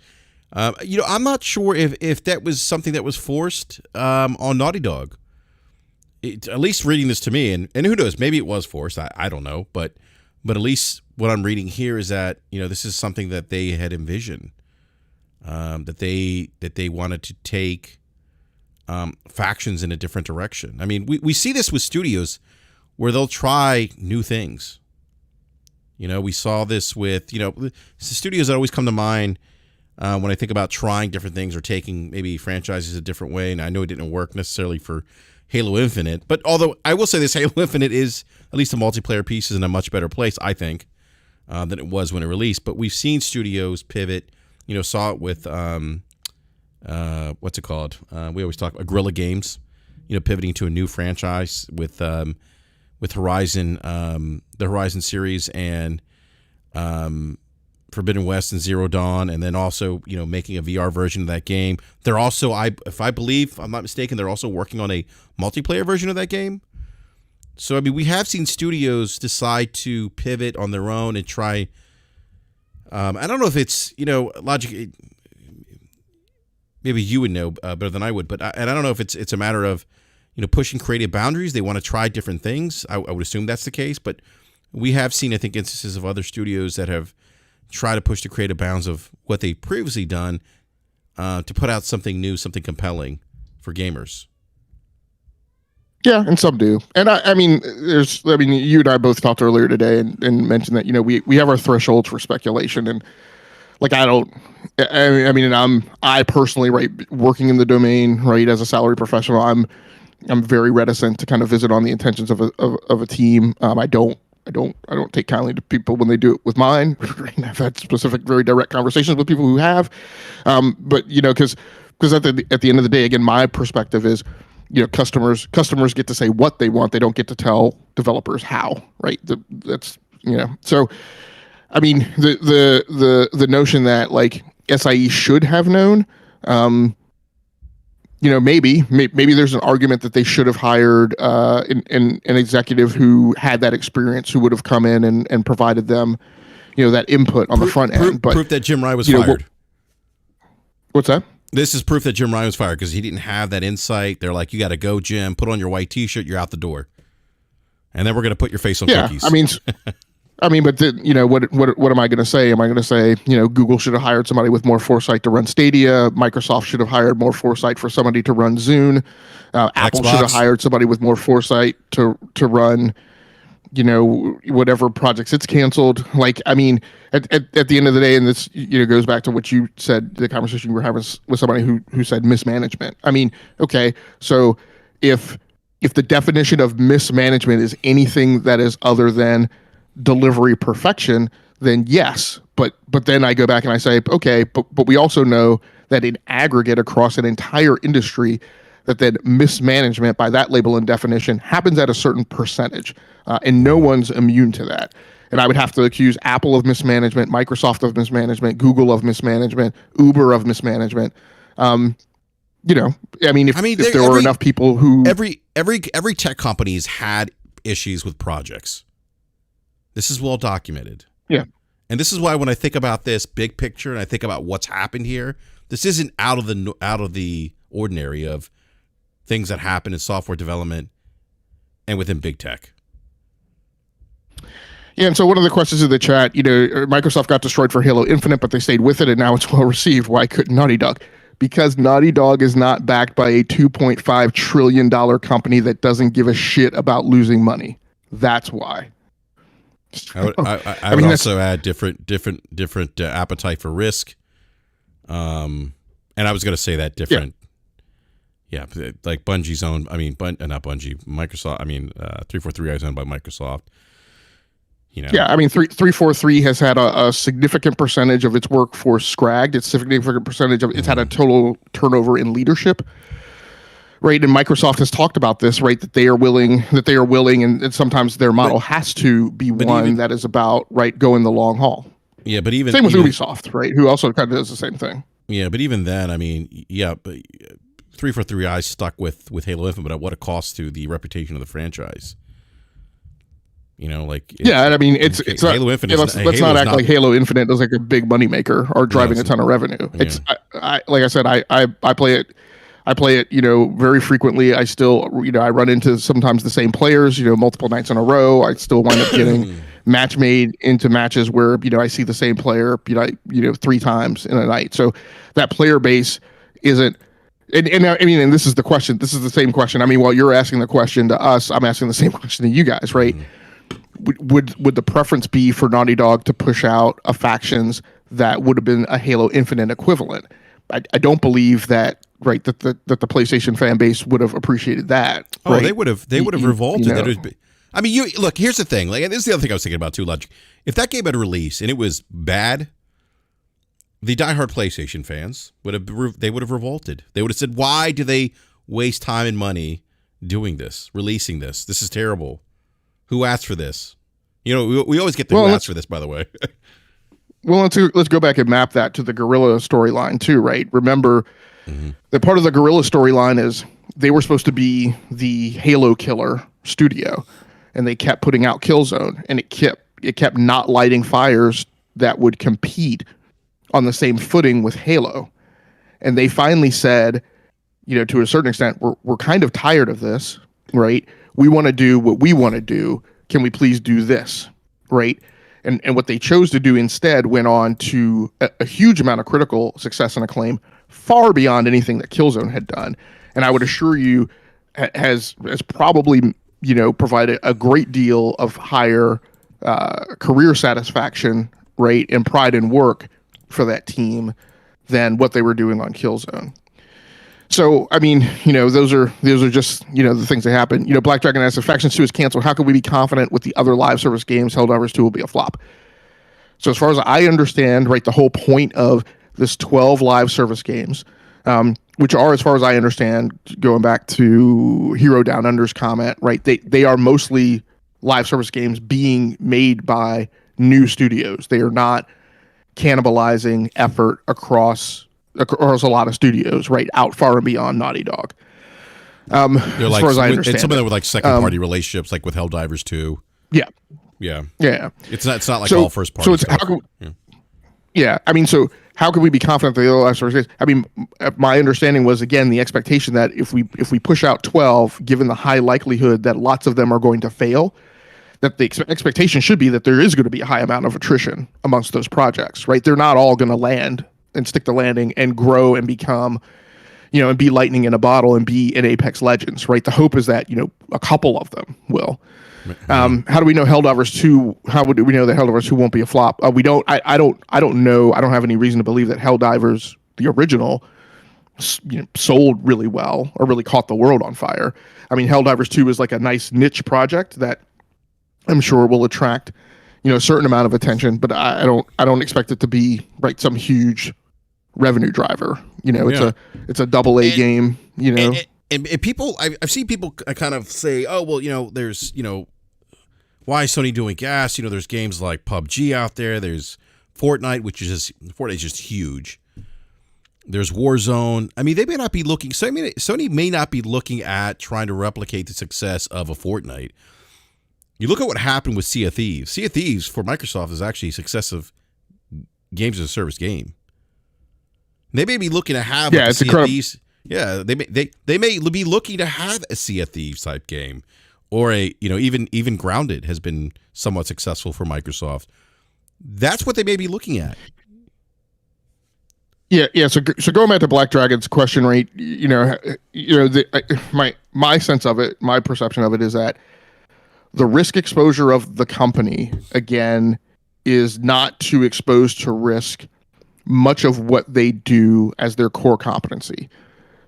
I'm not sure if that was something that was forced on Naughty Dog. At least reading this to me, and who knows, maybe it was forced. I don't know, but at least what I'm reading here is that this is something that they had envisioned, that they wanted to take factions in a different direction. I mean, we see this with studios where they'll try new things. We saw this with the studios that always come to mind when I think about trying different things or taking maybe franchises a different way. And I know it didn't work necessarily for Halo Infinite, but although I will say this, Halo Infinite is, at least the multiplayer piece, is in a much better place, I think, than it was when it released. But we've seen studios pivot. Saw it with what's it called? We always talk about Guerrilla Games, pivoting to a new franchise with Horizon, the Horizon series, and Forbidden West and Zero Dawn, and then also making a VR version of that game. They're also, if I'm not mistaken, they're also working on a multiplayer version of that game. So I mean, we have seen studios decide to pivot on their own and try. I don't know if it's logic. Maybe you would know better than I would, but I don't know if it's a matter of pushing creative boundaries. They want to try different things. I would assume that's the case, but we have seen, I think, instances of other studios that have tried to push the creative bounds of what they've previously done to put out something new, something compelling for gamers. Yeah, and some do. And I mean, you and I both talked earlier today and mentioned that, we have our thresholds for speculation. And like, I personally, right, working in the domain, right, as a salary professional, I'm very reticent to kind of visit on the intentions of a team. I don't take kindly to people when they do it with mine. I've had specific, very direct conversations with people who have. But because at the end of the day, again, my perspective is, customers get to say what they want. They don't get to tell developers how, right? That's So, I mean, the notion that like SIE should have known, maybe there's an argument that they should have hired an executive who had that experience, who would have come in and provided them, that input on the front end. But proof that Jim Ryan was fired. What's that? This is proof that Jim Ryan was fired because he didn't have that insight. They're like, you got to go, Jim. Put on your white T-shirt. You're out the door. And then we're going to put your face on cookies. But what am I going to say? Am I going to say, Google should have hired somebody with more foresight to run Stadia? Microsoft should have hired more foresight for somebody to run Zune. Apple should have hired somebody with more foresight to run, whatever projects it's canceled. Like, I mean, at the end of the day, and this, goes back to what you said, the conversation you were having with somebody who said mismanagement. I mean, okay, so if the definition of mismanagement is anything that is other than delivery perfection, then yes. But then I go back and I say, okay, but we also know that in aggregate across an entire industry, that then mismanagement by that label and definition happens at a certain percentage, and no one's immune to that. And I would have to accuse Apple of mismanagement, Microsoft of mismanagement, Google of mismanagement, Uber of mismanagement. If there were enough people who every tech company's had issues with projects. This is well documented. Yeah. And this is why when I think about this big picture and I think about what's happened here, this isn't out of the ordinary of things that happen in software development and within big tech. Yeah, and so one of the questions in the chat, Microsoft got destroyed for Halo Infinite, but they stayed with it, and now it's well received. Why couldn't Naughty Dog? Because Naughty Dog is not backed by a $2.5 trillion company that doesn't give a shit about losing money. That's why. I would also add different appetite for risk. And I was going to say that different. Yeah, like Bungie's owned. I mean, not Bungie. Microsoft. 343 is owned by Microsoft. Yeah, I mean, 343 has had a significant percentage of its workforce scragged. It's significant percentage of it's had a total turnover in leadership. right? And Microsoft has talked about this, right? That they are willing, and sometimes their model has to be one that is about, right, going the long haul. Yeah, but even same with Ubisoft, right? Who also kind of does the same thing. Yeah, but even then, I mean, yeah, but 343 I stuck with Halo Infinite, but at what a cost to the reputation of the franchise. You know, like yeah, I mean, it's Halo Infinite. Let's not act like Halo Infinite is like a big moneymaker or driving a ton of revenue. It's I like I said, I play it. I play it, very frequently. I still, I run into sometimes the same players, multiple nights in a row. I still wind up getting match made into matches where, I see the same player, 3 times in a night. So that player base isn't, and I mean, and this is the question. This is the same question. I mean, while you're asking the question to us, I'm asking the same question to you guys, right? Would the preference be for Naughty Dog to push out a factions that would have been a Halo Infinite equivalent? I don't believe that. Right, that the PlayStation fan base would have appreciated that. Oh, right? they would have revolted. I mean, you look. Here's the thing. Like, this is the other thing I was thinking about too. Logic. If that game had released and it was bad, the diehard PlayStation fans would have revolted. They would have said, "Why do they waste time and money doing this, releasing this? This is terrible. Who asked for this?" We always get the who asked for this. By the way. Well, let's go back and map that to the Guerrilla storyline too. Right. Remember. The part of the Guerrilla storyline is they were supposed to be the Halo killer studio, and they kept putting out Killzone, and it kept not lighting fires that would compete on the same footing with Halo. And they finally said, to a certain extent, we're kind of tired of this, right? We want to do what we want to do. Can we please do this, right? And what they chose to do instead went on to a huge amount of critical success and acclaim, far beyond anything that Killzone had done. And I would assure you has probably, provided a great deal of higher career satisfaction, right, and pride in work for that team than what they were doing on Killzone. So, I mean, those are just, the things that happen. Black Dragon asks, if Factions 2 is canceled, how can we be confident with the other live service games Helldivers 2 will be a flop? So as far as I understand, right, the whole point of this 12 live service games, which are, as far as I understand, going back to Hero Down Under's comment, right, they are mostly live service games being made by new studios. They are not cannibalizing effort across a lot of studios, right, out far and beyond Naughty Dog. As far as I understand, and some of them with like second party relationships, like with Helldivers 2. Yeah. It's not like all first party. So it's stuff. I mean, so how can we be confident that the other live service games? I mean, my understanding was, again, the expectation that if we push out 12, given the high likelihood that lots of them are going to fail, that the expectation should be that there is going to be a high amount of attrition amongst those projects, right? They're not all going to land and stick the landing and grow and become, and be lightning in a bottle and be in Apex Legends, right? The hope is that, a couple of them will. How do we know Helldivers 2? How would we know that Helldivers 2 won't be a flop? We don't. I don't know. I don't have any reason to believe that Helldivers, the original, sold really well or really caught the world on fire. I mean, Helldivers 2 is like a nice niche project that I'm sure will attract, a certain amount of attention, but I don't expect it to be some huge revenue driver. It's a AA game. And people, I've seen people kind of say, oh well, there's why is Sony doing gas? There's games like PUBG out there. There's Fortnite, Fortnite's just huge. There's Warzone. I mean, they may not be looking. Sony may not be looking at trying to replicate the success of a Fortnite. You look at what happened with Sea of Thieves. Sea of Thieves for Microsoft is actually a successive games as a service game. They may be looking to have it's Sea of Thieves. Yeah, they may be looking to have a Sea of Thieves type game, or even Grounded has been somewhat successful for Microsoft. That's what they may be looking at. Yeah. So going back to Black Dragon's question, right? My sense of it, my perception of it is that the risk exposure of the company again is not too exposed to risk much of what they do as their core competency.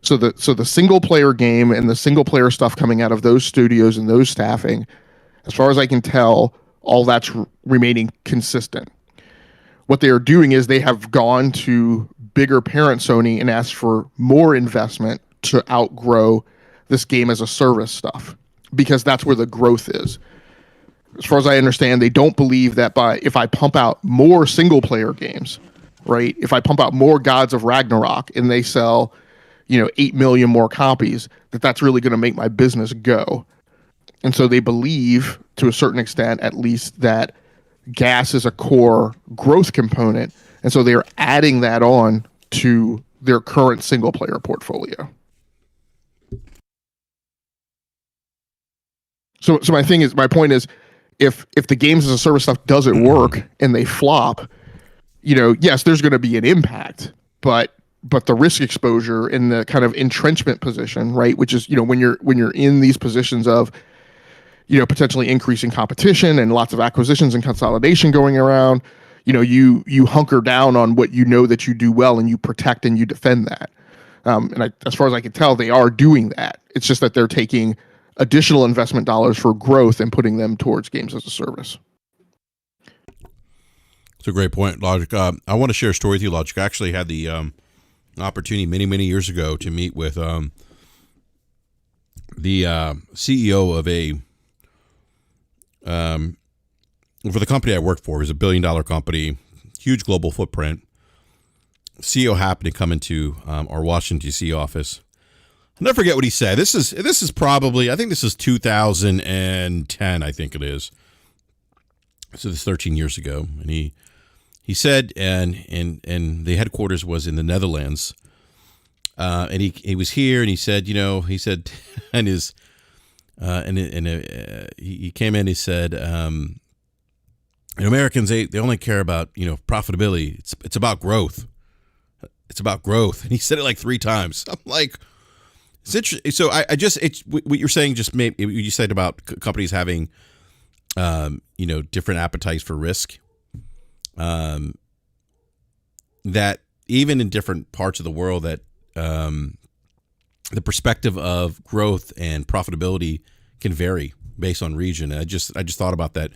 So the single player game and the single player stuff coming out of those studios and those staffing, as far as I can tell, all that's remaining consistent. What they are doing is they have gone to bigger parent Sony and asked for more investment to outgrow this game as a service stuff, because that's where the growth is. As far as I understand, they don't believe that if I pump out more single player games, right? If I pump out more Gods of Ragnarok and they sell, 8 million more copies, that's really going to make my business go. And so they believe, to a certain extent at least, that gas is a core growth component. And so they're adding that on to their current single player portfolio. So my point is, if the games as a service stuff doesn't work and they flop, yes, there's going to be an impact, but the risk exposure in the kind of entrenchment position, right, which is when you're in these positions of potentially increasing competition and lots of acquisitions and consolidation going around, you hunker down on what that you do well, and you protect and you defend that. As far as I can tell, they are doing that. It's just that they're taking additional investment dollars for growth and putting them towards games as a service. It's a great point, Logic. I want to share a story with you, Logic. I actually had the opportunity many years ago to meet with the CEO of for the company I work for. It was a $1 billion company, huge global footprint. CEO happened to come into our Washington D.C. office. I'll never forget what he said. This is probably, I think this is 2010, I think it is. So this is 13 years ago. And he said, and the headquarters was in the Netherlands. And he was here, and he said, and he came in, he said, Americans, they only care about, profitability. It's about growth. It's about growth. And he said it like 3 times. I'm like, it's interesting. So what you're saying just made, you said about companies having, different appetites for risk. That even in different parts of the world, that the perspective of growth and profitability can vary based on region. And I just thought about that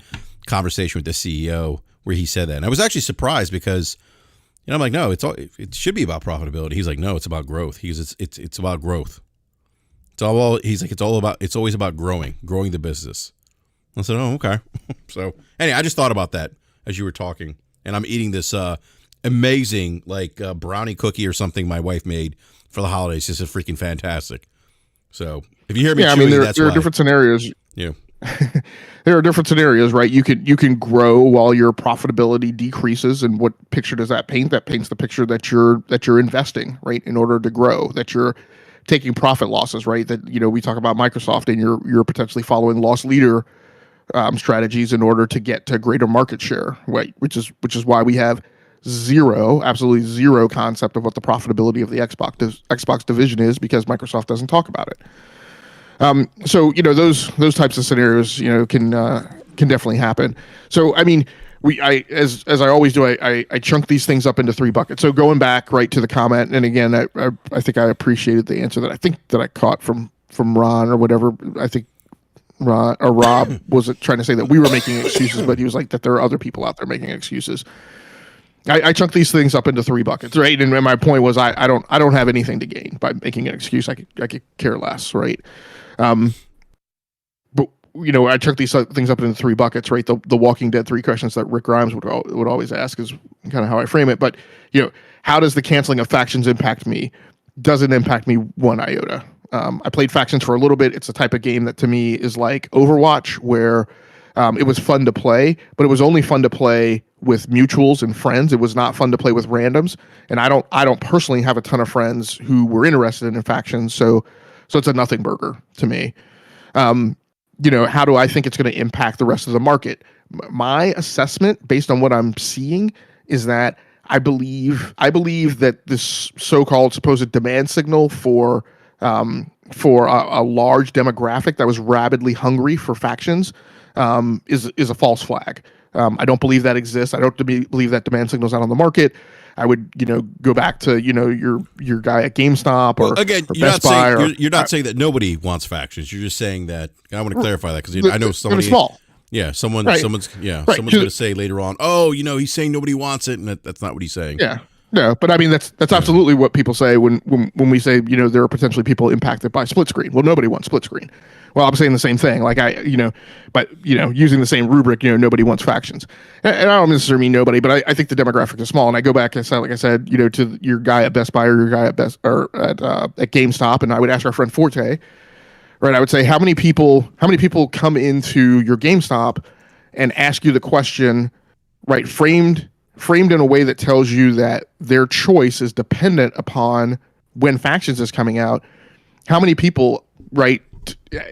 conversation with the CEO where he said that, and I was actually surprised because, I'm like, no, it should be about profitability. He's like, no, it's about growth. It's about growth. It's always about growing the business. I said, oh, okay. So anyway, I just thought about that as you were talking, and I'm eating this amazing brownie cookie or something my wife made for the holidays. This is freaking fantastic. So if you hear me chewing, there are different scenarios. Yeah. There are different scenarios, right? You can grow while your profitability decreases, and what picture does that paint? That paints the picture that you're investing, right, in order to grow, that you're taking profit losses, right? That we talk about Microsoft, and you're potentially following loss leader strategies in order to get to greater market share, right? Which is why we have absolutely zero concept of what the profitability of the Xbox division is, because Microsoft doesn't talk about it. So those types of scenarios can definitely happen. So I mean, as I always do, I chunk these things up into 3 buckets. So going back right to the comment, and again, I think I appreciated the answer that I caught from Ron or whatever. I think Ron or Rob was trying to say that we were making excuses, but he was like that there are other people out there making excuses. I chunk these things up into 3 buckets, right? And my point was I don't have anything to gain by making an excuse. I could care less, right? But I chunk these things up into 3 buckets, right? The Walking Dead 3 questions that Rick Grimes would always ask is kind of how I frame it. But how does the canceling of factions impact me? Doesn't impact me one iota. I played factions for a little bit. It's the type of game that to me is like Overwatch, where it was fun to play, but it was only fun to play with mutuals and friends. It was not fun to play with randoms. And I don't personally have a ton of friends who were interested in factions, so it's a nothing burger to me. How do I think it's going to impact the rest of the market? My assessment, based on what I'm seeing, is that I believe that this so-called supposed demand signal for a large demographic that was rabidly hungry for factions is a false flag. I don't believe that exists. I don't believe that demand signal's out on the market. I would, go back to, your guy at GameStop or Best Buy. You're not saying that nobody wants factions. You're just saying that. I want to clarify that because I know somebody. Small. Yeah, someone's Right. going to say later on, oh, he's saying nobody wants it, and that's not what he's saying. Yeah. No, but I mean that's absolutely what people say when we say, you know, there are potentially people impacted by split screen. Well, nobody wants split screen. Well, I'm saying the same thing. Like but using the same rubric, nobody wants factions. And I don't necessarily mean nobody, but I think the demographic is small. And I go back and say, like I said, to your guy at Best Buy or your guy at at GameStop, and I would ask our friend Forte, right? I would say, how many people come into your GameStop and ask you the question, right? Framed in a way that tells you that their choice is dependent upon when Factions is coming out. How many people, right,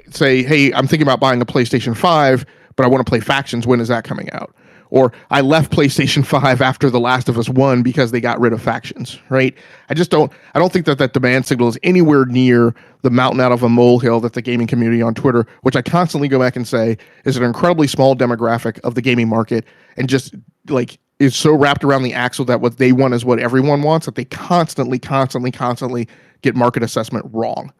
say, hey, I'm thinking about buying a PlayStation 5, but I want to play Factions. When is that coming out? Or I left PlayStation 5 after The Last of Us 1 because they got rid of Factions, right? I don't think that demand signal is anywhere near the mountain out of a molehill that the gaming community on Twitter, which I constantly go back and say is an incredibly small demographic of the gaming market, and just like is so wrapped around the axle that what they want is what everyone wants, that they constantly get market assessment wrong.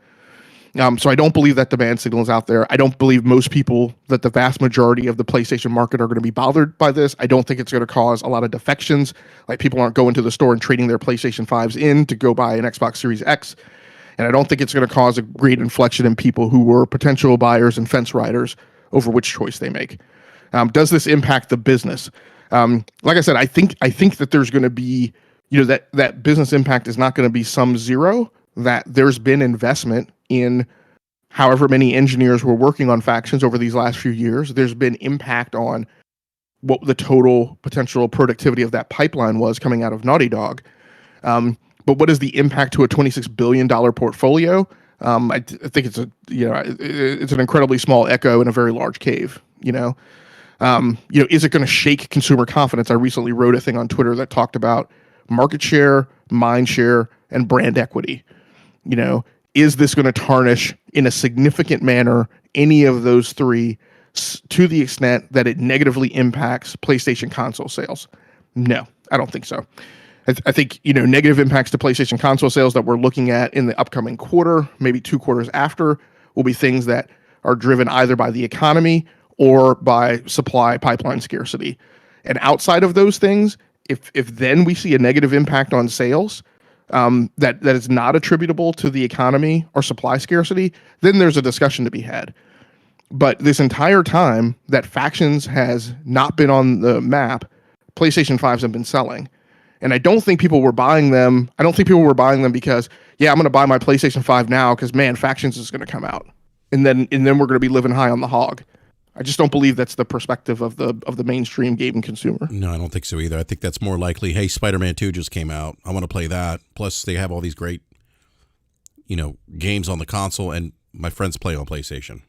So I don't believe that demand signal is out there. I don't believe most people, that the vast majority of the PlayStation market, are going to be bothered by this. I don't think it's going to cause a lot of defections. Like, people aren't going to the store and trading their PlayStation 5s in to go buy an Xbox Series X. And I don't think it's going to cause a great inflection in people who were potential buyers and fence riders over which choice they make. Does this impact the business? Like I said, I think that there's going to be, that business impact is not going to be sum zero, that there's been investment in however many engineers were working on Factions over these last few years. There's been impact on what the total potential productivity of that pipeline was coming out of Naughty Dog. But what is the impact to a $26 billion portfolio? I think it's it's an incredibly small echo in a very large cave. Is it going to shake consumer confidence? I recently wrote a thing on Twitter that talked about market share, mind share, and brand equity. Is this going to tarnish in a significant manner any of those three to the extent that it negatively impacts PlayStation console sales? No, I don't think so. I think, negative impacts to PlayStation console sales that we're looking at in the upcoming quarter, maybe 2 quarters after, will be things that are driven either by the economy or by supply pipeline scarcity. And outside of those things, if then we see a negative impact on sales, that is not attributable to the economy or supply scarcity, then there's a discussion to be had. But this entire time that Factions has not been on the map, PlayStation 5s have been selling. And I don't think people were buying them. I don't think people were buying them because, I'm going to buy my PlayStation 5 now because, man, Factions is going to come out. And then we're going to be living high on the hog. I just don't believe that's the perspective of the mainstream gaming consumer. No, I don't think so either. I think that's more likely, hey, Spider-Man 2 just came out. I want to play that. Plus, they have all these great, games on the console, and my friends play on PlayStation.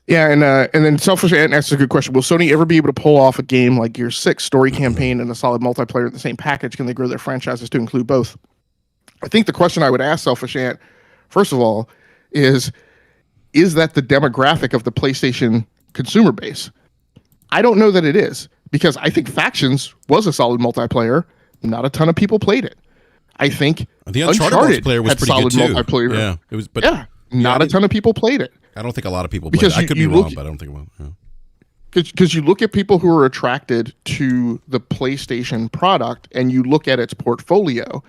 Yeah, and then Selfish Ant asks a good question. Will Sony ever be able to pull off a game like Gears 6, story campaign, and a solid multiplayer in the same package? Can they grow their franchises to include both? I think the question I would ask Selfish Ant, first of all, is that the demographic of the PlayStation consumer base? I don't know that it is, because I think Factions was a solid multiplayer. Not a ton of people played it. I think the Uncharted multiplayer was pretty good too. Multiplayer. Yeah, it was. But not a ton of people played it. I don't think a lot of people played it. I could be wrong, but I don't think about it. Because you look at people who are attracted to the PlayStation product, and you look at its portfolio,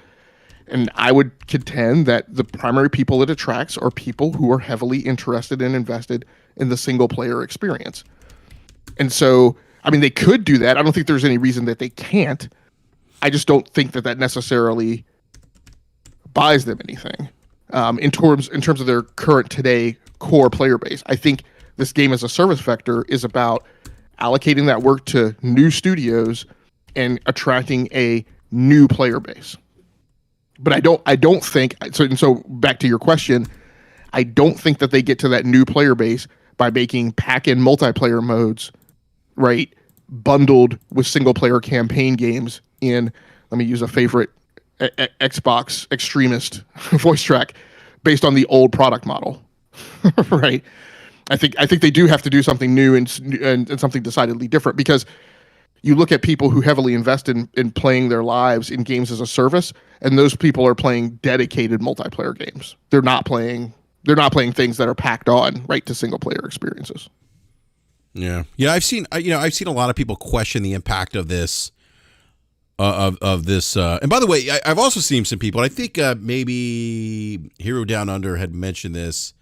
and I would contend that the primary people it attracts are people who are heavily interested and invested in the single player experience. And so, they could do that. I don't think there's any reason that they can't. I just don't think that necessarily buys them anything in terms of their current today core player base. I think this game as a service vector is about allocating that work to new studios and attracting a new player base. But I don't think so back to your question, I don't think that they get to that new player base by making pack-in multiplayer modes, right, bundled with single-player campaign games in, let me use a favorite Xbox extremist voice track, based on the old product model, right? I think they do have to do something new and something decidedly different, because you look at people who heavily invest in playing their lives in games as a service, and those people are playing dedicated multiplayer games. They're not playing things that are packed on right to single player experiences. Yeah. I've seen a lot of people question the impact of this of this. And by the way, I've also seen some people. I think maybe Hero Down Under had mentioned this,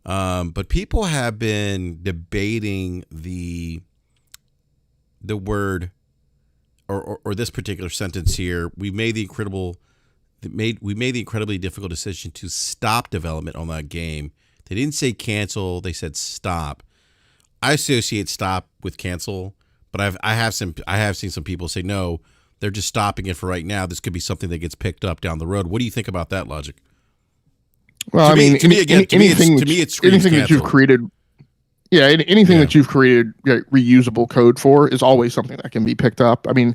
but people have been debating the word or this particular sentence here. We made the incredibly difficult decision to stop development on that game. They didn't say cancel. They said stop. I associate stop with cancel, but I have seen some people say no, they're just stopping it for right now. This could be something that gets picked up down the road. What do you think about that logic? Well, anything that you've created, anything that you've created reusable code for is always something that can be picked up. I mean,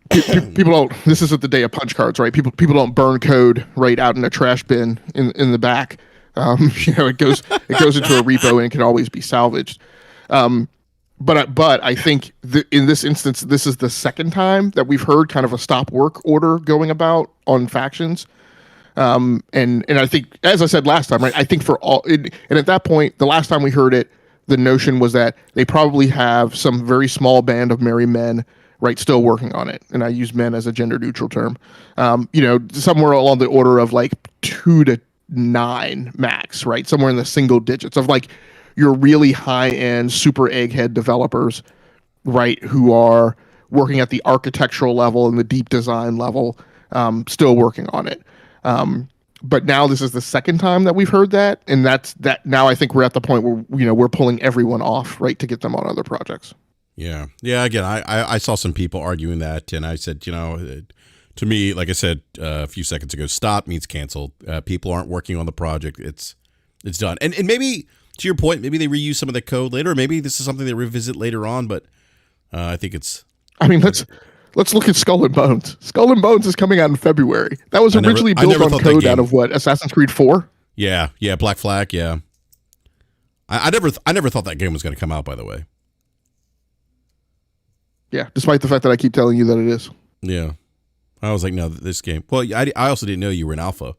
people don't. This isn't the day of punch cards, right? People don't burn code right out in a trash bin in the back. It goes into a repo and it can always be salvaged. But I think in this instance, this is the second time that we've heard kind of a stop work order going about on factions. And I think, as I said last time, right? I think and at that point, the last time we heard it, the notion was that they probably have some very small band of merry men, right, still working on it. And I use men as a gender neutral term. Somewhere along the order of like 2 to 9 max, right? Somewhere in the single digits of like your really high end super egghead developers, right? Who are working at the architectural level and the deep design level, still working on it. But now this is the second time that we've heard that. And that's that. Now I think we're at the point where, we're pulling everyone off, right, to get them on other projects. Yeah. Yeah. Again, I saw some people arguing that, and I said, to me, like I said a few seconds ago, stop means canceled. People aren't working on the project. It's done. And maybe to your point, maybe they reuse some of the code later. Or maybe this is something they revisit later on. But I think it's. I mean, let's look at Skull and Bones. Skull and Bones is coming out in February. That was originally built on code out of what, Assassin's Creed 4? Yeah. Black Flag. Yeah. I never thought that game was going to come out. By the way. Yeah, despite the fact that I keep telling you that it is. Yeah. I was like, no, this game. Well, I also didn't know you were in alpha.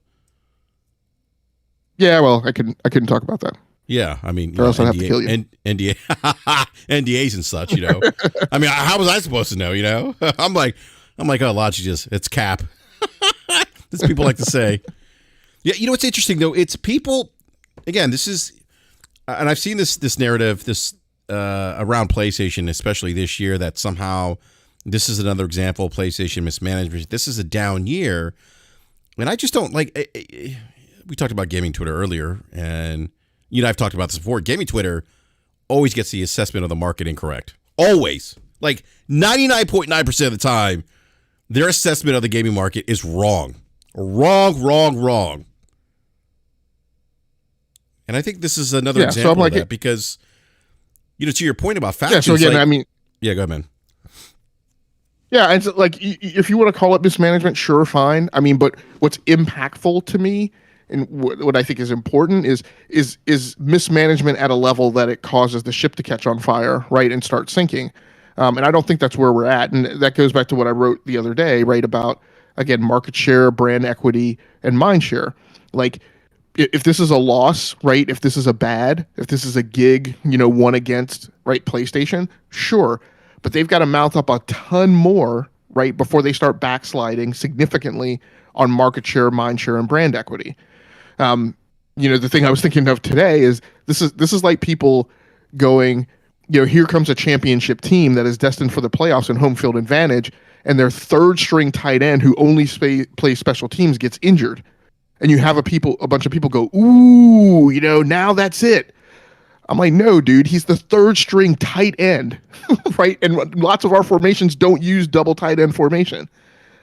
Yeah, well, I couldn't talk about that. Yeah, I mean, or else I'd have to kill you. NDAs and such, I mean, how was I supposed to know? I'm like, oh, Logi it's cap. That's people like to say. Yeah, what's interesting though? It's people. Again, this is, and I've seen this narrative around PlayStation, especially this year, that somehow this is another example of PlayStation mismanagement. This is a down year, and I just don't like. We talked about gaming Twitter earlier, and I've talked about this before. Gaming Twitter always gets the assessment of the market incorrect. Always, like 99.9% of the time, their assessment of the gaming market is wrong. Wrong. And I think this is another example of that because, to your point about factions. Yeah. So again, yeah, go ahead, man. Yeah, and so, like, if you want to call it mismanagement, sure, fine. I mean, but what's impactful to me and what I think is important is mismanagement at a level that it causes the ship to catch on fire, right, and start sinking. And I don't think that's where we're at. And that goes back to what I wrote the other day, right, about, again, market share, brand equity, and mind share. Like, if this is a loss, right, if this is if this is a gig, won against, right, PlayStation, sure. But they've got to mount up a ton more, right, before they start backsliding significantly on market share, mind share, and brand equity. The thing I was thinking of today is this is like people going, here comes a championship team that is destined for the playoffs and home field advantage, and their third string tight end who only plays special teams gets injured, and you have a bunch of people go, ooh, now that's it. I'm like, no, dude, he's the third string tight end, right? And lots of our formations don't use double tight end formation.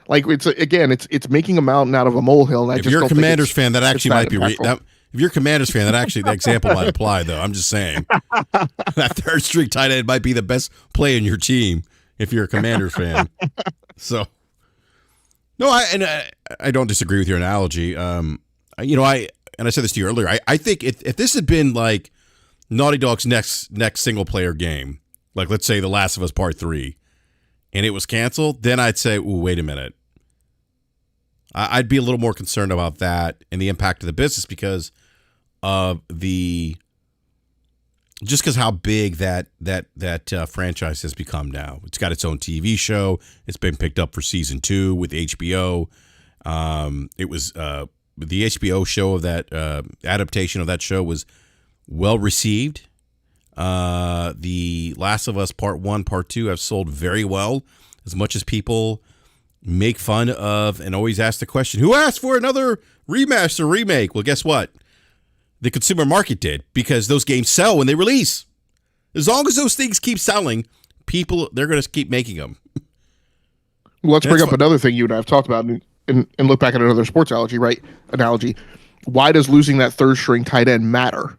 Like, it's making a mountain out of a molehill. And if you're a Commanders fan, that actually might be. If you're a Commanders fan, that example might apply, though. I'm just saying that third string tight end might be the best play in your team if you're a Commanders fan. So, no, I don't disagree with your analogy. I said this to you earlier. I think if this had been like Naughty Dog's next single player game, like let's say The Last of Us Part 3, and it was canceled, then I'd say, ooh, wait a minute. I'd be a little more concerned about that and the impact of the business because of the just because how big that franchise has become now. It's got its own TV show. It's been picked up for season 2 with HBO. It was the HBO show of that adaptation of that show was well received. The Last of Us Part 1, Part 2 have sold very well, as much as people make fun of and always ask the question, who asked for another remaster remake? Well, guess what? The consumer market did, because those games sell when they release. As long as those things keep selling, they're going to keep making them. Well, let's bring up another thing you and I have talked about and look back at another sports analogy, right? Why does losing that third string tight end matter?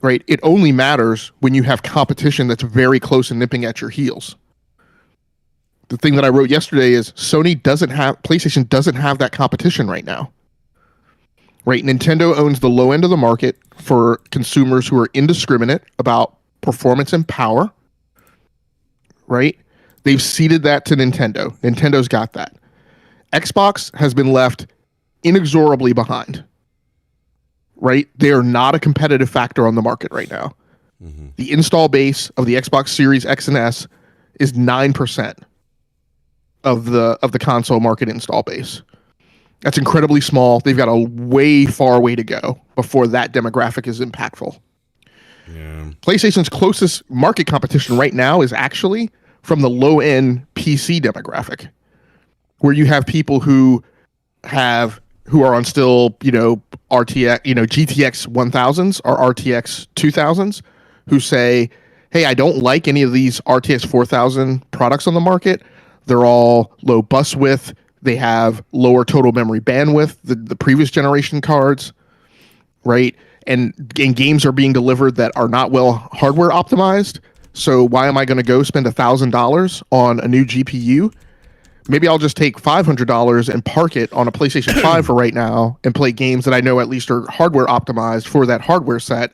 Right? It only matters when you have competition that's very close and nipping at your heels. The thing that I wrote yesterday is PlayStation doesn't have that competition right now. Right? Nintendo owns the low end of the market for consumers who are indiscriminate about performance and power. Right? They've ceded that to Nintendo. Nintendo's got that. Xbox has been left inexorably behind. Right? They are not a competitive factor on the market right now. Mm-hmm. The install base of the Xbox Series X and S is 9% of the console market install base. That's incredibly small. They've got a far way to go before that demographic is impactful. Yeah. PlayStation's closest market competition right now is actually from the low-end PC demographic, where you have people who are on still, RTX, GTX 1000s or RTX 2000s, who say, hey, I don't like any of these RTX 4000 products on the market. They're all low bus width. They have lower total memory bandwidth, the previous generation cards, right? And games are being delivered that are not well hardware optimized. So why am I going to go spend $1,000 on a new GPU? Maybe I'll just take $500 and park it on a PlayStation 5 for right now and play games that I know at least are hardware optimized for that hardware set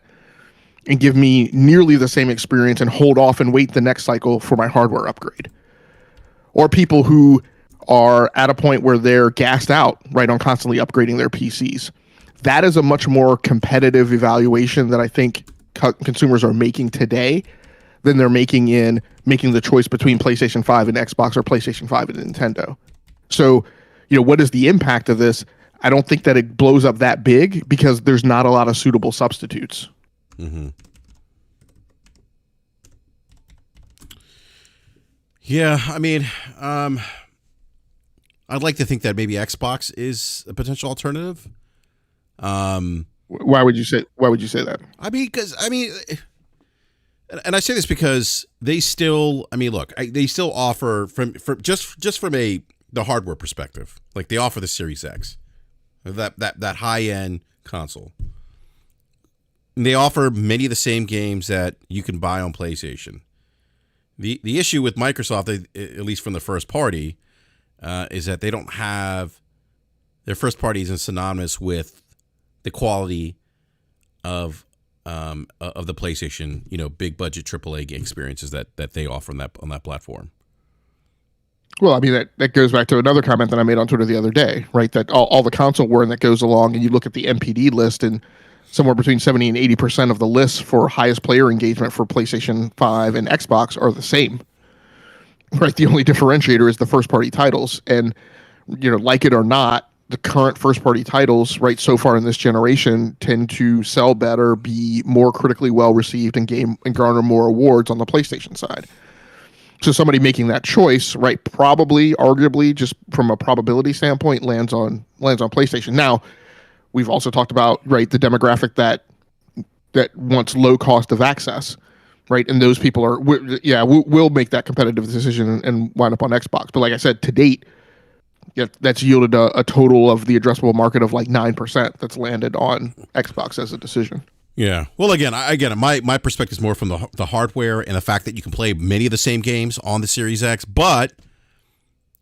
and give me nearly the same experience and hold off and wait the next cycle for my hardware upgrade. Or people who are at a point where they're gassed out, right, on constantly upgrading their PCs. That is a much more competitive evaluation that I think consumers are making today than they're making the choice between PlayStation 5 and Xbox or PlayStation 5 and Nintendo. So, what is the impact of this? I don't think that it blows up that big because there's not a lot of suitable substitutes. Mm-hmm. Yeah, I mean, I'd like to think that maybe Xbox is a potential alternative. Why would you say that? And I say this because they still, they still offer from the hardware perspective, like they offer the Series X, that high end console. And they offer many of the same games that you can buy on PlayStation. The issue with Microsoft, at least from the first party, is that they don't have their first party isn't synonymous with the quality of the PlayStation, big budget AAA game experiences that they offer on that platform. Well, I mean, that goes back to another comment that I made on Twitter the other day, right? That all the console war that goes along, and you look at the NPD list, and somewhere between 70 and 80% of the lists for highest player engagement for PlayStation 5 and Xbox are the same. Right? The only differentiator is the first-party titles. And, like it or not, the current first-party titles, right, so far in this generation tend to sell better, be more critically well-received, and garner more awards on the PlayStation side. So somebody making that choice, right, probably, arguably, just from a probability standpoint, lands on PlayStation. Now, we've also talked about, right, the demographic that wants low cost of access, right? And those people will make that competitive decision and wind up on Xbox. But like I said, to date, that's yielded a total of the addressable market of like 9% that's landed on Xbox as a decision. Yeah. Well, again, my perspective is more from the hardware and the fact that you can play many of the same games on the Series X, but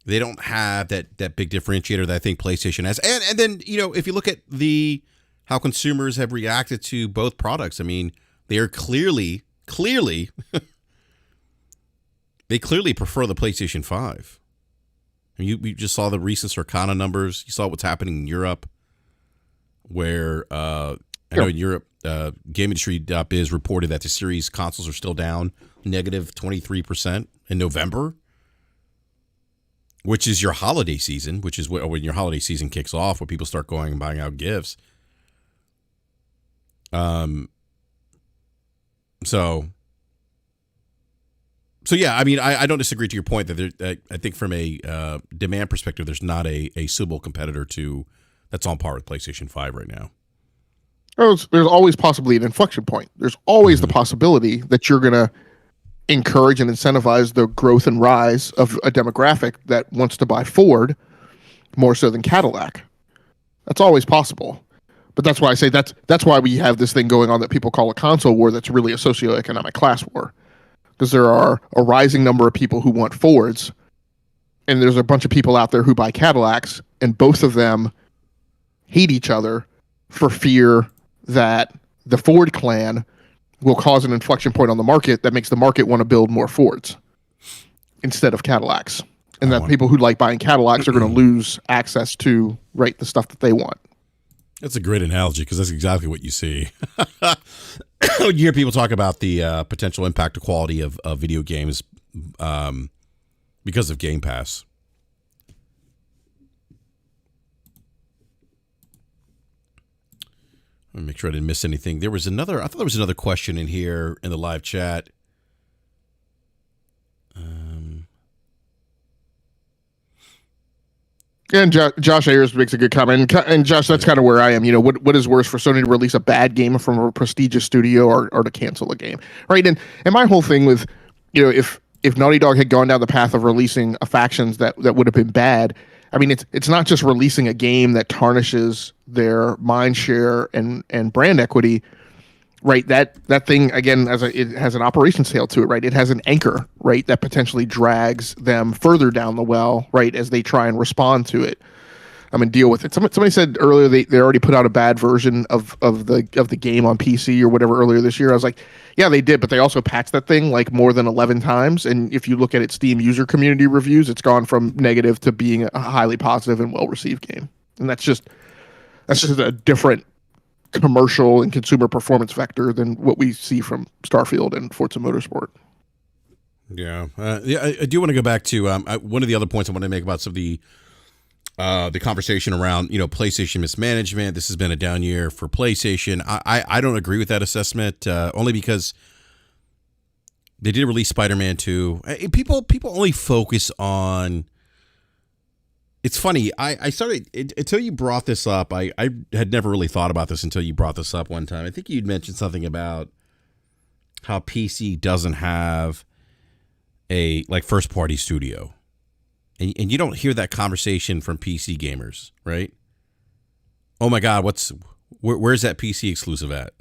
they don't have that big differentiator that I think PlayStation has. And then, if you look at how consumers have reacted to both products, I mean, they are clearly they clearly prefer the PlayStation 5. I mean, you just saw the recent Circana numbers. You saw what's happening in Europe, where I know in Europe GameIndustry.biz reported that the series consoles are still down negative 23% in November, which is your holiday season, which is when your holiday season kicks off, when people start going and buying out gifts. So yeah, I mean, I don't disagree to your point that I think from a demand perspective, there's not a suitable competitor that's on par with PlayStation 5 right now. There's always possibly an inflection point. There's always the possibility that you're going to encourage and incentivize the growth and rise of a demographic that wants to buy Ford more so than Cadillac. That's always possible. But that's why I say that's why we have this thing going on that people call a console war that's really a socioeconomic class war. Because there are a rising number of people who want Fords, and there's a bunch of people out there who buy Cadillacs, and both of them hate each other for fear that the Ford clan will cause an inflection point on the market that makes the market want to build more Fords instead of Cadillacs. And that people who like buying Cadillacs are going to lose access to the stuff that they want. That's a great analogy because that's exactly what you see. You hear people talk about the potential impact to quality of video games because of Game Pass. Let me make sure I didn't miss anything. I thought there was another question in here in the live chat. And Josh Ayers makes a good comment. And Josh, that's kind of where I am. You know, what is worse for Sony to release a bad game from a prestigious studio or to cancel a game, right? And my whole thing with, you know, if Naughty Dog had gone down the path of releasing a Factions that would have been bad, I mean, it's not just releasing a game that tarnishes their mind share and brand equity, right? That thing, again, it has an operations tail to it, right? It has an anchor, right, that potentially drags them further down the well, right, as they try and respond to it. I mean, deal with it. Somebody said earlier they already put out a bad version of the game on PC or whatever earlier this year. I was like, yeah, they did, but they also patched that thing like more than 11 times. And if you look at its Steam user community reviews, it's gone from negative to being a highly positive and well-received game. And that's just a different commercial and consumer performance vector than what we see from Starfield and Forza Motorsport. Yeah. I do want to go back to one of the other points I want to make about some of the conversation around, you know, PlayStation mismanagement. This has been a down year for PlayStation. I don't agree with that assessment, only because they did release Spider-Man 2. People only focus on. It's funny. I started until you brought this up. I had never really thought about this until you brought this up one time. I think you'd mentioned something about how PC doesn't have a first party studio. And you don't hear that conversation from PC gamers, right? Oh my God, where's that PC exclusive at?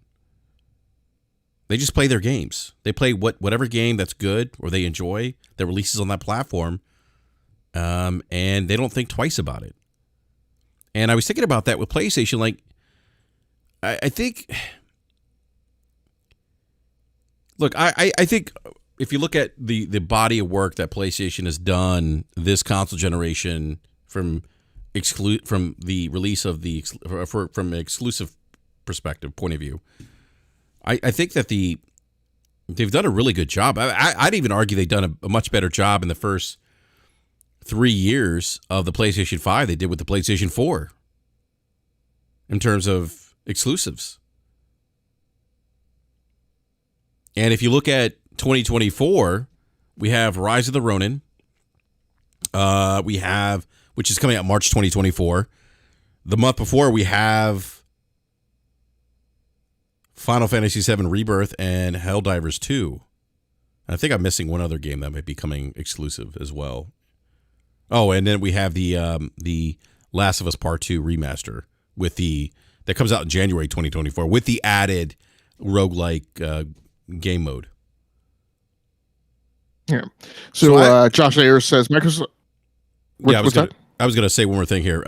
They just play their games. They play whatever game that's good or they enjoy that releases on that platform, and they don't think twice about it. And I was thinking about that with PlayStation. Like, I think, look, I think. If you look at the body of work that PlayStation has done this console generation from the release of from an exclusive perspective point of view, I think that they've done a really good job. I'd even argue they've done a much better job in the first 3 years of the PlayStation 5 they did with the PlayStation 4 in terms of exclusives. And if you look at 2024, we have Rise of the Ronin. Which is coming out March 2024. The month before, we have Final Fantasy VII Rebirth and Helldivers 2. And I think I'm missing one other game that might be coming exclusive as well. Oh, and then we have the Last of Us Part 2 remaster that comes out in January 2024 with the added roguelike game mode. Yeah. So Josh Ayers says Microsoft. I was going to say one more thing here,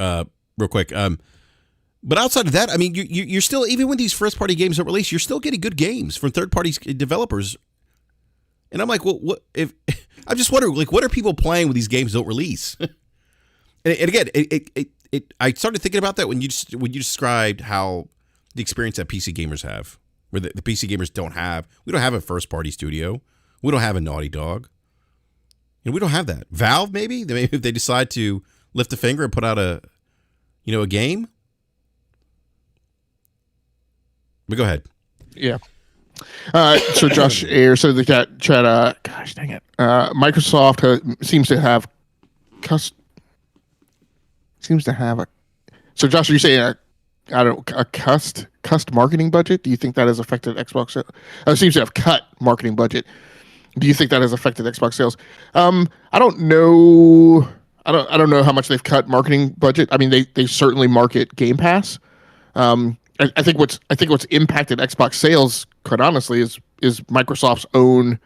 real quick. But outside of that, I mean, you're still, even when these first party games are released, you're still getting good games from third party developers. And I'm like, well, what if? I'm just wondering, like, what are people playing when these games don't release? and again, I started thinking about that when you described how the experience that PC gamers have where the PC gamers we don't have a first party studio. We don't have a Naughty Dog. We don't have that. Valve, maybe if they decide to lift a finger and put out a game. But go ahead. Yeah. So Josh Ayer said the chat. Gosh dang it. Microsoft seems to have So Josh, are you saying a cussed marketing budget? Do you think that has affected Xbox? It seems to have cut marketing budget. Do you think that has affected Xbox sales? I don't know. I don't know how much they've cut marketing budget. I mean, they certainly market Game Pass. I think what's impacted Xbox sales, quite honestly, is Microsoft's own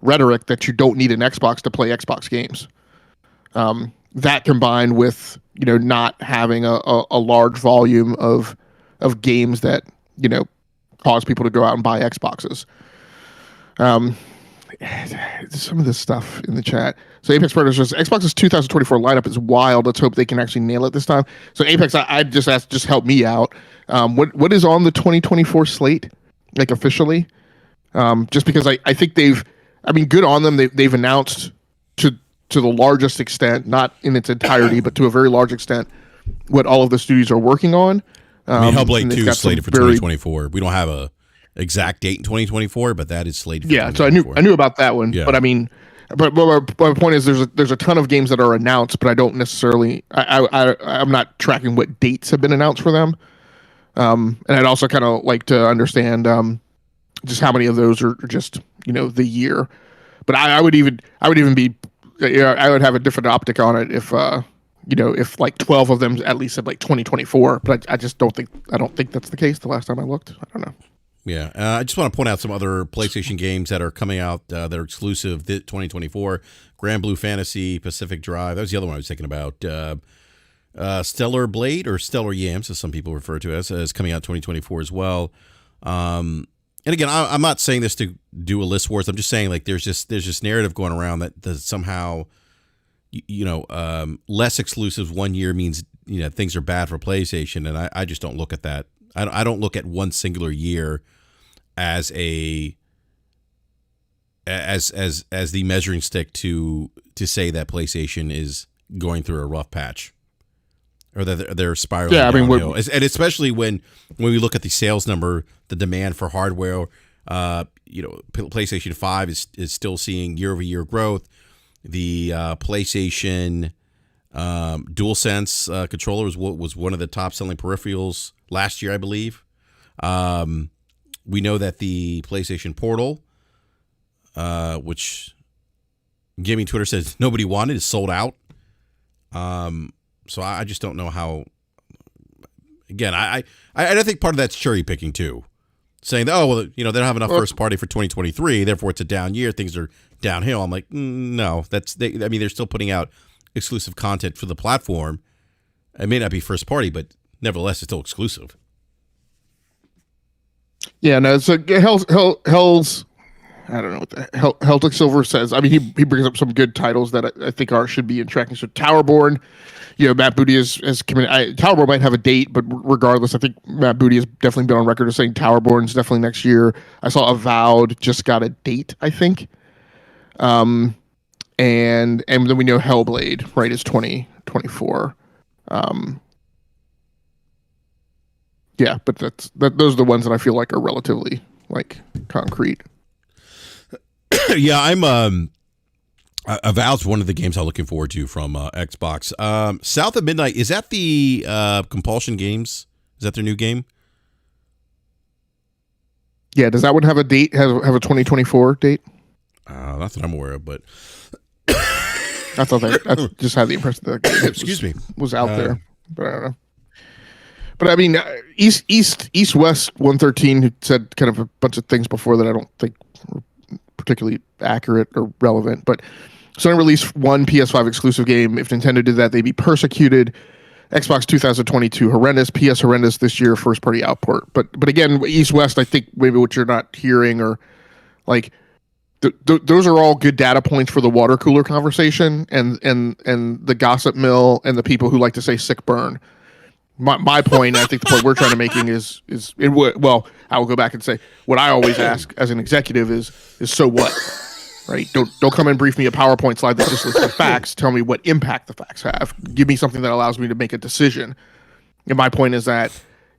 rhetoric that you don't need an Xbox to play Xbox games. That combined with not having a large volume of games that cause people to go out and buy Xboxes. Some of this stuff in the chat. So Apex Predator says Xbox's 2024 lineup is wild. Let's hope they can actually nail it this time. So Apex, I just asked, just help me out. What is on the 2024 slate, like officially? Just because I think good on them. They've announced to the largest extent, not in its entirety, but to a very large extent, what all of the studios are working on. Hellblade 2 is slated for 2024. We don't have a exact date in 2024, but that is slated for 2024. So I knew about that one. Yeah. But I mean, but my point is there's a ton of games that are announced, but I don't necessarily I'm not tracking what dates have been announced for them. And I'd also kind of like to understand just how many of those are just the year. But I would even be I would have a different optic on it if if like 12 of them at least said like 2024. But I just don't think that's the case. The last time I looked, I don't know. Yeah, I just want to point out some other PlayStation games that are coming out that are exclusive 2024. Grand Blue Fantasy, Pacific Drive. That was the other one I was thinking about. Stellar Blade, or Stellar Yams, as some people refer to it as coming out 2024 as well. And again, I'm not saying this to do a list wars. I'm just saying like there's this narrative going around that somehow less exclusives one year means things are bad for PlayStation, and I just don't look at that. I don't look at one singular year as the measuring stick to say that PlayStation is going through a rough patch or that they're spiraling downhill. And especially when we look at the sales number, the demand for hardware, PlayStation 5 is still seeing year-over-year growth. The PlayStation DualSense controller was one of the top-selling peripherals last year, I believe. We know that the PlayStation Portal, which gaming Twitter says nobody wanted, is sold out. So I just don't know how. Again, I don't think part of that's cherry picking too, saying that they don't have enough first party for 2023, therefore it's a down year, things are downhill. I'm like, no, they're still putting out exclusive content for the platform. It may not be first party, but nevertheless, it's still exclusive. Yeah, no. So Hell's I don't know what the Heltic Silver says. I mean, he brings up some good titles that I think should be in tracking. So Towerborn, Matt Booty has committed. Towerborn might have a date, but regardless, I think Matt Booty has definitely been on record as saying Towerborn's definitely next year. I saw Avowed just got a date, I think. And then we know Hellblade, right, is 2024. Yeah, but those are the ones that I feel like are relatively like concrete. Yeah, I'm Avowed's one of the games I'm looking forward to from Xbox. South of Midnight, is that the Compulsion Games? Is that their new game? Yeah, does that one have a date? Have a 2024 date? Not that I'm aware of, but I thought I just had the impression that it was out there, but I don't know. But I mean, East West 113 who said kind of a bunch of things before that I don't think were particularly accurate or relevant. But Sony released one PS5 exclusive game. If Nintendo did that, they'd be persecuted. Xbox 2022 horrendous. PS horrendous this year. First party output. But again, East West, I think maybe what you're not hearing or like. Those are all good data points for the water cooler conversation and the gossip mill and the people who like to say sick burn. my point, and I think the point we're trying to making is well, I will go back and say what I always ask as an executive is so what, right? Don't come and brief me a PowerPoint slide that just lists the facts. Tell me what impact the facts have. Give me something that allows me to make a decision. And my point is that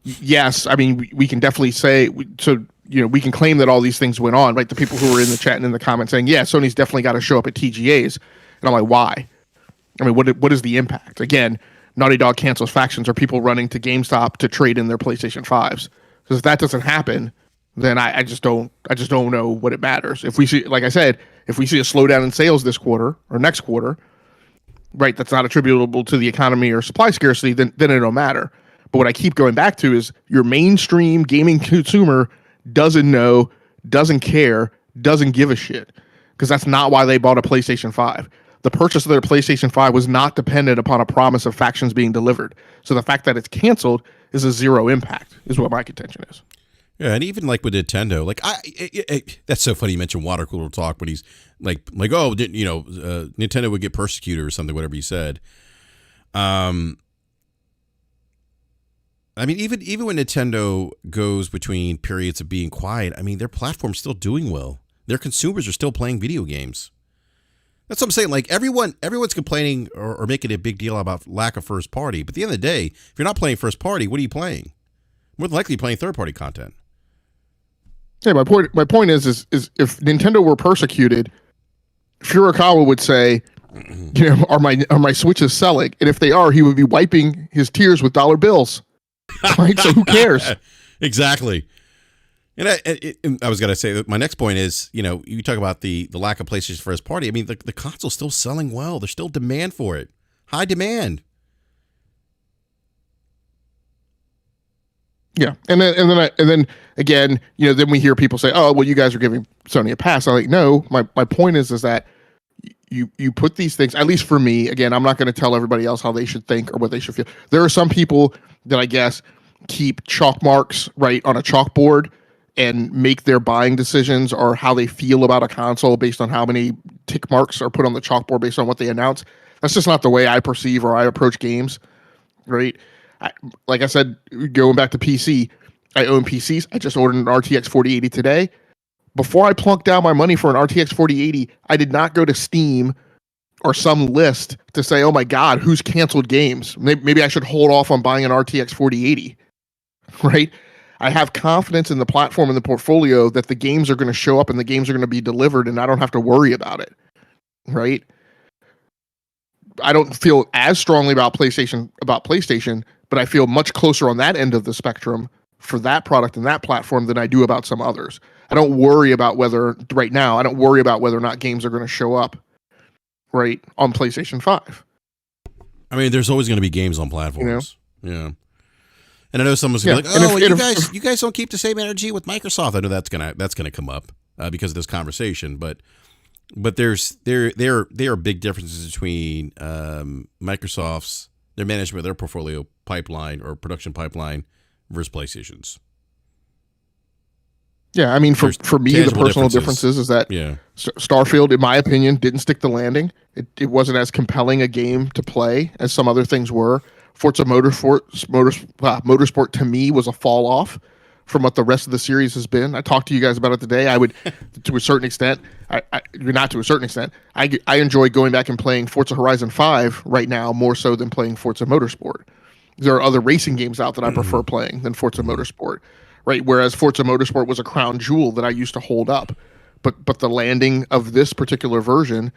yes, I mean we can definitely say so. We can claim that all these things went on, right? The people who were in the chat and in the comments saying, yeah, Sony's definitely got to show up at TGAs. And I'm like, why? I mean, what is the impact? Again, Naughty Dog cancels factions or people running to GameStop to trade in their PlayStation 5s. Because if that doesn't happen, then I just don't know what it matters. If we see, like I said, if we see a slowdown in sales this quarter or next quarter, right, that's not attributable to the economy or supply scarcity, then it don't matter. But what I keep going back to is your mainstream gaming consumer doesn't know, doesn't care, doesn't give a shit. Because that's not why they bought a PlayStation 5. The purchase of their PlayStation 5 was not dependent upon a promise of factions being delivered. So the fact that it's canceled is a zero impact, is what my contention is. Yeah, and even like with Nintendo, like that's so funny you mentioned water cooler talk, but he's like oh, Nintendo would get persecuted or something, whatever he said. I mean, even when Nintendo goes between periods of being quiet, I mean, their platform's still doing well. Their consumers are still playing video games. That's what I'm saying. Like everyone's complaining or making a big deal about lack of first party. But at the end of the day, if you're not playing first party, what are you playing? More than likely playing third party content. Yeah, my point is if Nintendo were persecuted, Furukawa would say, are my Switches selling? And if they are, he would be wiping his tears with dollar bills. Right? So who cares? Exactly. And I was going to say that my next point is, you talk about the lack of PlayStation first party. I mean, the console's still selling well. There's still demand for it. High demand. Yeah. And then again, then we hear people say, oh, well, you guys are giving Sony a pass. I'm like, no, my point is that you put these things, at least for me, again, I'm not going to tell everybody else how they should think or what they should feel. There are some people that I guess keep chalk marks right on a chalkboard and make their buying decisions or how they feel about a console based on how many tick marks are put on the chalkboard based on what they announce. That's just not the way I perceive or I approach games, right? Like I said, going back to PC, I own PCs. I just ordered an RTX 4080 today. Before I plunked down my money for an RTX 4080, I did not go to Steam or some list to say, oh my God, who's canceled games? Maybe I should hold off on buying an RTX 4080, right? I have confidence in the platform and the portfolio that the games are going to show up and the games are going to be delivered and I don't have to worry about it, right? I don't feel as strongly about PlayStation, but I feel much closer on that end of the spectrum for that product and that platform than I do about some others. I don't worry about whether or not games are going to show up, right, on PlayStation 5. I mean, there's always going to be games on platforms. Yeah. And I know someone's gonna be like, "Oh, you guys don't keep the same energy with Microsoft." I know that's gonna come up because of this conversation, but there are big differences between Microsoft's their management of their portfolio pipeline or production pipeline versus PlayStation's. Yeah, I mean, for me, the personal differences is that Starfield, in my opinion, didn't stick the landing. It wasn't as compelling a game to play as some other things were. Forza Motorsport to me was a fall off from what the rest of the series has been. I talked to you guys about it today. I would, to a certain extent, not to a certain extent, I enjoy going back and playing Forza Horizon 5 right now more so than playing Forza Motorsport. There are other racing games out that I prefer playing than Forza Motorsport, right? Whereas Forza Motorsport was a crown jewel that I used to hold up, but the landing of this particular version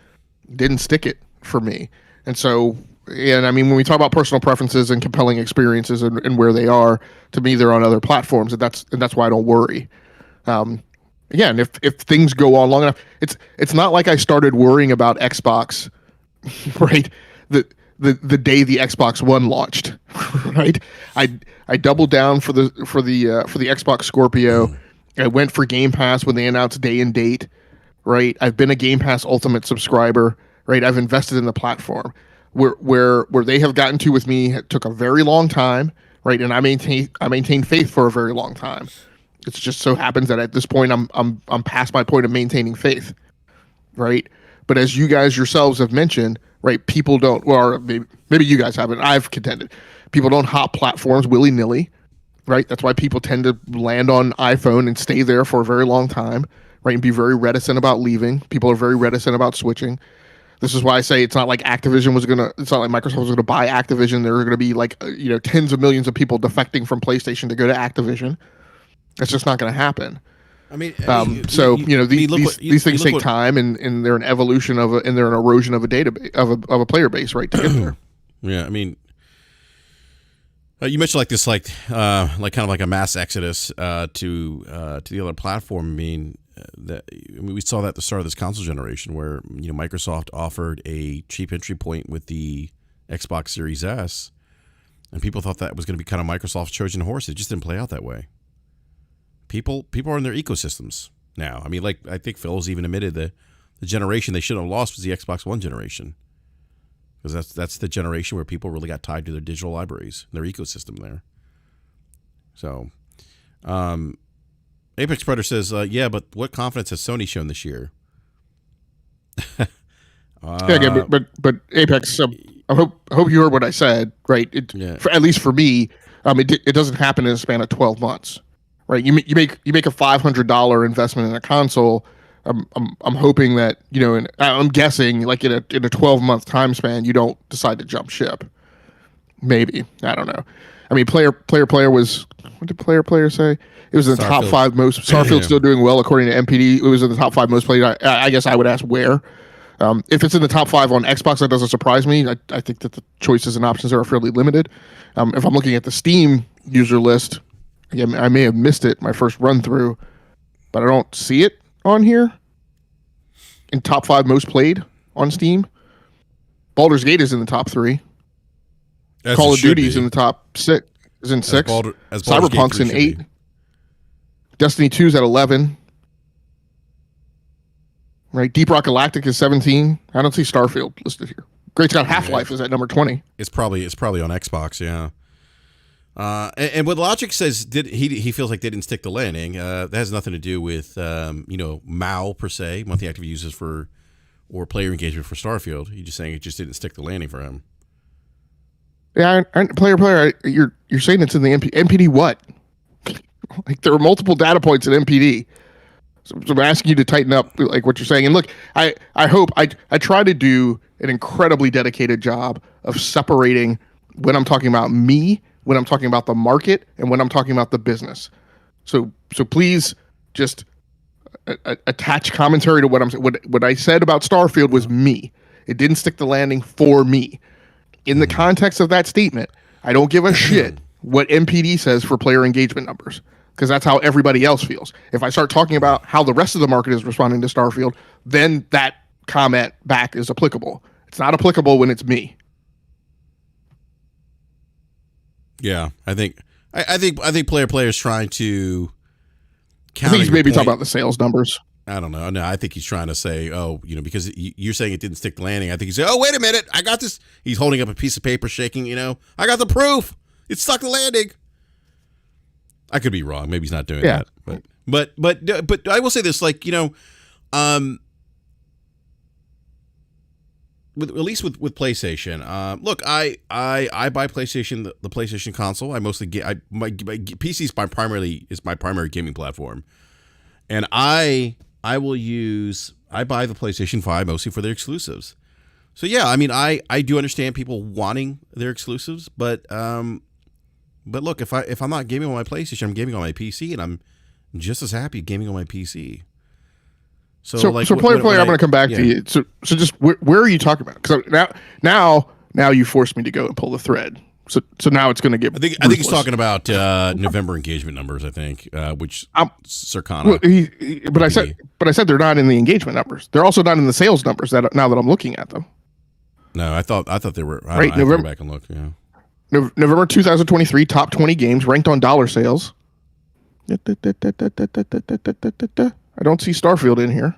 didn't stick it for me, and so. And I mean, when we talk about personal preferences and compelling experiences and where they are, to me, they're on other platforms, and that's why I don't worry. Again, if things go on long enough, it's not like I started worrying about Xbox, right? The day the Xbox One launched, right? I doubled down for the Xbox Scorpio. I went for Game Pass when they announced day and date, right? I've been a Game Pass Ultimate subscriber, right? I've invested in the platform. Where they have gotten to with me took a very long time, right? And I maintain faith for a very long time. It just so happens that at this point I'm past my point of maintaining faith, right? But as you guys yourselves have mentioned, right, people don't, or maybe you guys haven't. I've contended People don't hop platforms willy-nilly, right? That's why people tend to land on iPhone and stay there for a very long time, right? And be very reticent about leaving. People are very reticent about switching. This is why I say it's not like Microsoft was going to buy Activision. There are going to be like, tens of millions of people defecting from PlayStation to go to Activision. That's just not going to happen. I mean, these things take time, and they're an evolution and they're an erosion of a database of a player base, right? To get there. Yeah, I mean, you mentioned kind of like a mass exodus to the other platform. I mean, we saw that at the start of this console generation, where Microsoft offered a cheap entry point with the Xbox Series S, and people thought that was going to be kind of Microsoft's Trojan horse. It just didn't play out that way. People are in their ecosystems now. I mean, I think Phil's even admitted the generation they should have lost was the Xbox One generation, because that's the generation where people really got tied to their digital libraries, their ecosystem there. So, Apex Predator says, yeah, but what confidence has Sony shown this year? But Apex, I hope you heard what I said, right? At least for me, it doesn't happen in a span of 12 months. Right, you make a $500 investment in a console. I'm hoping that and I'm guessing like in a 12-month time span, you don't decide to jump ship. Maybe, I don't know. I mean, player was, what did player say? It was in the top 5 most. Starfield's still doing well according to MPD. It was in the top 5 most played. I guess I would ask where. If it's in the top 5 on Xbox, that doesn't surprise me. I think that the choices and options there are fairly limited. If I'm looking at the Steam user list. Again, I may have missed it my first run through, but I don't see it on here. In top 5 most played on Steam, Baldur's Gate is in the top 3. Call of Duty is in the top 6. Is in 6. Cyberpunk's in 8. Destiny 2's at 11. Right, Deep Rock Galactic is 17. I don't see Starfield listed here. Great Scott Half-Life is at number 20. It's probably on Xbox, yeah. And what Logic says, he feels like they didn't stick the landing. That has nothing to do with MAU per se, monthly active users or player engagement for Starfield. He's just saying it just didn't stick the landing for him. Yeah, player. You're saying it's in the MPD what? Like there are multiple data points in MPD. So I'm asking you to tighten up like what you're saying. And look, I hope I try to do an incredibly dedicated job of separating when I'm talking about me, when I'm talking about the market, and when I'm talking about the business. So please just attach commentary to what I'm saying. What I said about Starfield was me. It didn't stick the landing for me. In the context of that statement, I don't give a shit what MPD says for player engagement numbers, because that's how everybody else feels. If I start talking about how the rest of the market is responding to Starfield, then that comment back is applicable. It's not applicable when it's me. Yeah, I think player is trying to. I think he's maybe talking about the sales numbers. I don't know. No, I think he's trying to say, because you're saying it didn't stick the landing. I think he's saying, oh, wait a minute, I got this. He's holding up a piece of paper, shaking. I got the proof. It stuck the landing. I could be wrong. Maybe he's not doing that. But I will say this, at least with PlayStation, look, I buy PlayStation, the PlayStation console. I mostly get my PC is my primary gaming platform, and I buy the PlayStation 5 mostly for their exclusives. So yeah, I mean, I do understand people wanting their exclusives, but look, if I'm not gaming on my PlayStation, I'm gaming on my PC, and I'm just as happy gaming on my PC. So player, I'm going to come back to you. So just where are you talking about? Because now you forced me to go and pull the thread. So now it's going to get. I think he's talking about November engagement numbers. I think which Circana. Well, but I said they're not in the engagement numbers. They're also not in the sales numbers. Now that I'm looking at them. No, I thought they were. Right, I have to go back and look. Yeah. November 2023 top 20 games ranked on dollar sales. I don't see Starfield in here.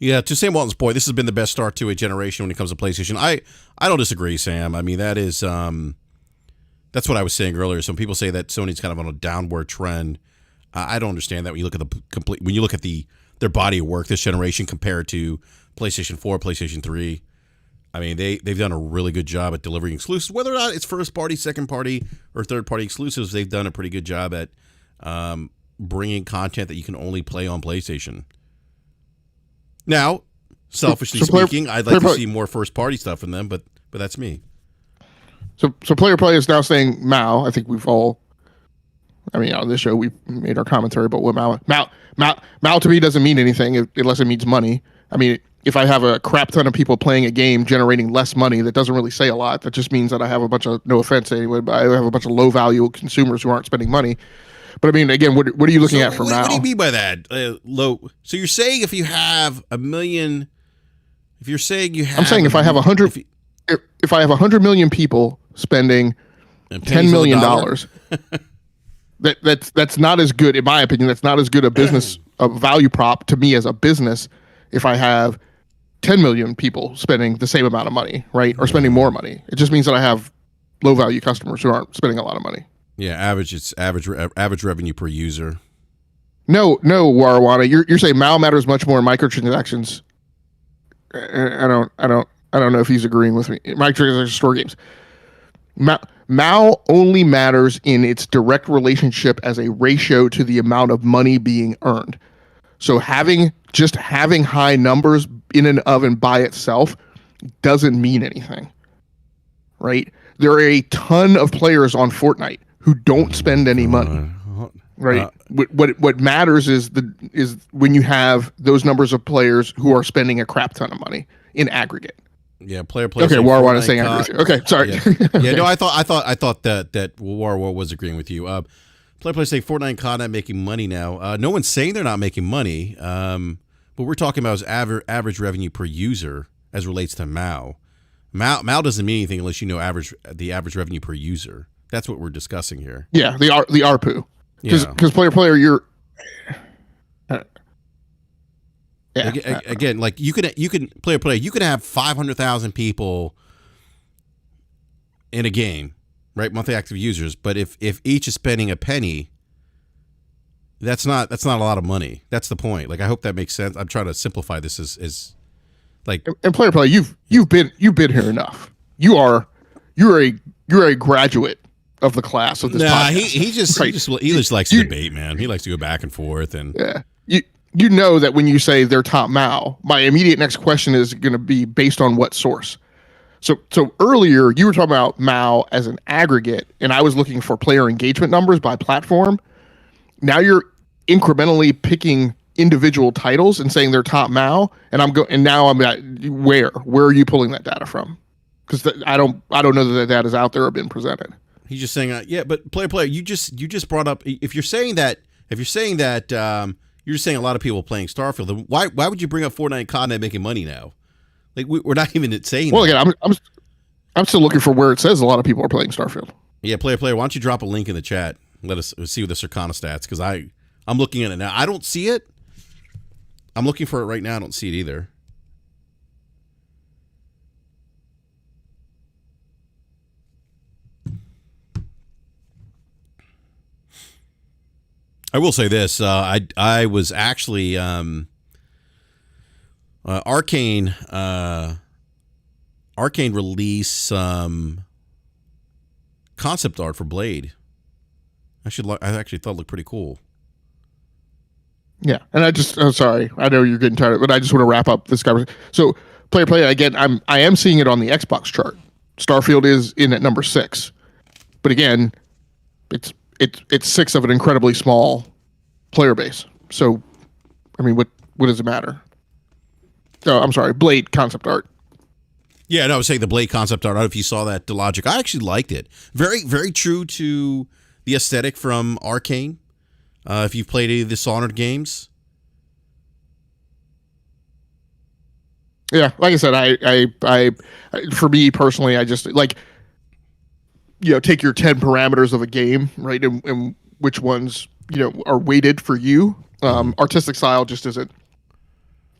Yeah, to Sam Walton's point, this has been the best start to a generation when it comes to PlayStation. I don't disagree, Sam. I mean, that is that's what I was saying earlier. Some people say that Sony's kind of on a downward trend. I don't understand that when you look at their body of work this generation compared to PlayStation 4, PlayStation 3. I mean, they've done a really good job at delivering exclusives, whether or not it's first party, second party, or third party exclusives. They've done a pretty good job at bringing content that you can only play on PlayStation. Now, selfishly speaking, I'd like to see more first party stuff from them, but that's me. So Player Play is now saying Mao. I think we've all, I mean, on this show we've made our commentary about what Mao to me doesn't mean anything unless it means money. I mean, if I have a crap ton of people playing a game generating less money, that doesn't really say a lot. That just means that I have a bunch of, no offense anyway, but I have a bunch of low value consumers who aren't spending money. But I mean, again, what are you looking at for Mao? What do you mean by that? Low. So you're saying if you have a million, if you're saying you have, I'm saying if I have 100, if I have 100 million people spending $10 million, that's not as good, in my opinion. That's not as good a business a value prop to me as a business. If I have 10 million people spending the same amount of money, right, or spending more money, it just means that I have low value customers who aren't spending a lot of money. Yeah, it's average revenue per user. No, Warwana, you're saying Mao matters much more in microtransactions. I don't know if he's agreeing with me. Microtransactions store games. Mao only matters in its direct relationship as a ratio to the amount of money being earned. So having high numbers in and of and by itself doesn't mean anything, right? There are a ton of players on Fortnite who don't spend any money, right? What matters is when you have those numbers of players who are spending a crap ton of money in aggregate. Yeah, player. Okay, Warwan is saying I agree with you. Okay, sorry. Yeah, no, I thought that War was agreeing with you. Play say Fortnite content making money now. No one's saying they're not making money. But we're talking about is average revenue per user as relates to Mao. Mao doesn't mean anything unless you know the average revenue per user. That's what we're discussing here. Yeah, the ARPU. Because player, you're. Again, like you can play. You can have 500,000 people in a game, right? Monthly active users. But if each is spending a penny, that's not a lot of money. That's the point. Like I hope that makes sense. I'm trying to simplify this as like. And player, you've been here enough. You're a graduate of the class of this podcast. he just likes to debate, man. He likes to go back and forth and yeah. You know that when you say they're top Mao, my immediate next question is going to be based on what source. So earlier you were talking about Mao as an aggregate, and I was looking for player engagement numbers by platform. Now you're incrementally picking individual titles and saying they're top Mao, and now I'm at where are you pulling that data from? Because I don't know that data's out there or been presented. He's just saying, yeah, but player, you just brought up if you're saying that you're just saying a lot of people playing Starfield. Then why would you bring up Fortnite content making money now? Like we're not even saying. Well, that. again, I'm still looking for where it says a lot of people are playing Starfield. Yeah, player. Why don't you drop a link in the chat? Let us see what the Circana stats, because I'm looking at it now. I don't see it. I'm looking for it right now. I don't see it either. I will say this: I was actually Arcane released some concept art for Blade. I actually thought it looked pretty cool. Yeah, and I'm sorry, I know you're getting tired, but I just want to wrap up this conversation. So, player again. I am seeing it on the Xbox chart. Starfield is in at number 6, but again, it's 6 of an incredibly small player base. So, I mean, what does it matter? Oh, I'm sorry, Blade concept art. Yeah, no, I was saying the Blade concept art. I don't know if you saw that, Logic. I actually liked it. Very, very true to the aesthetic from Arcane. If you've played any of the Dishonored games. Yeah, like I said, I for me personally, I just like, take your 10 parameters of a game, right, and which ones are weighted for you. Artistic style just isn't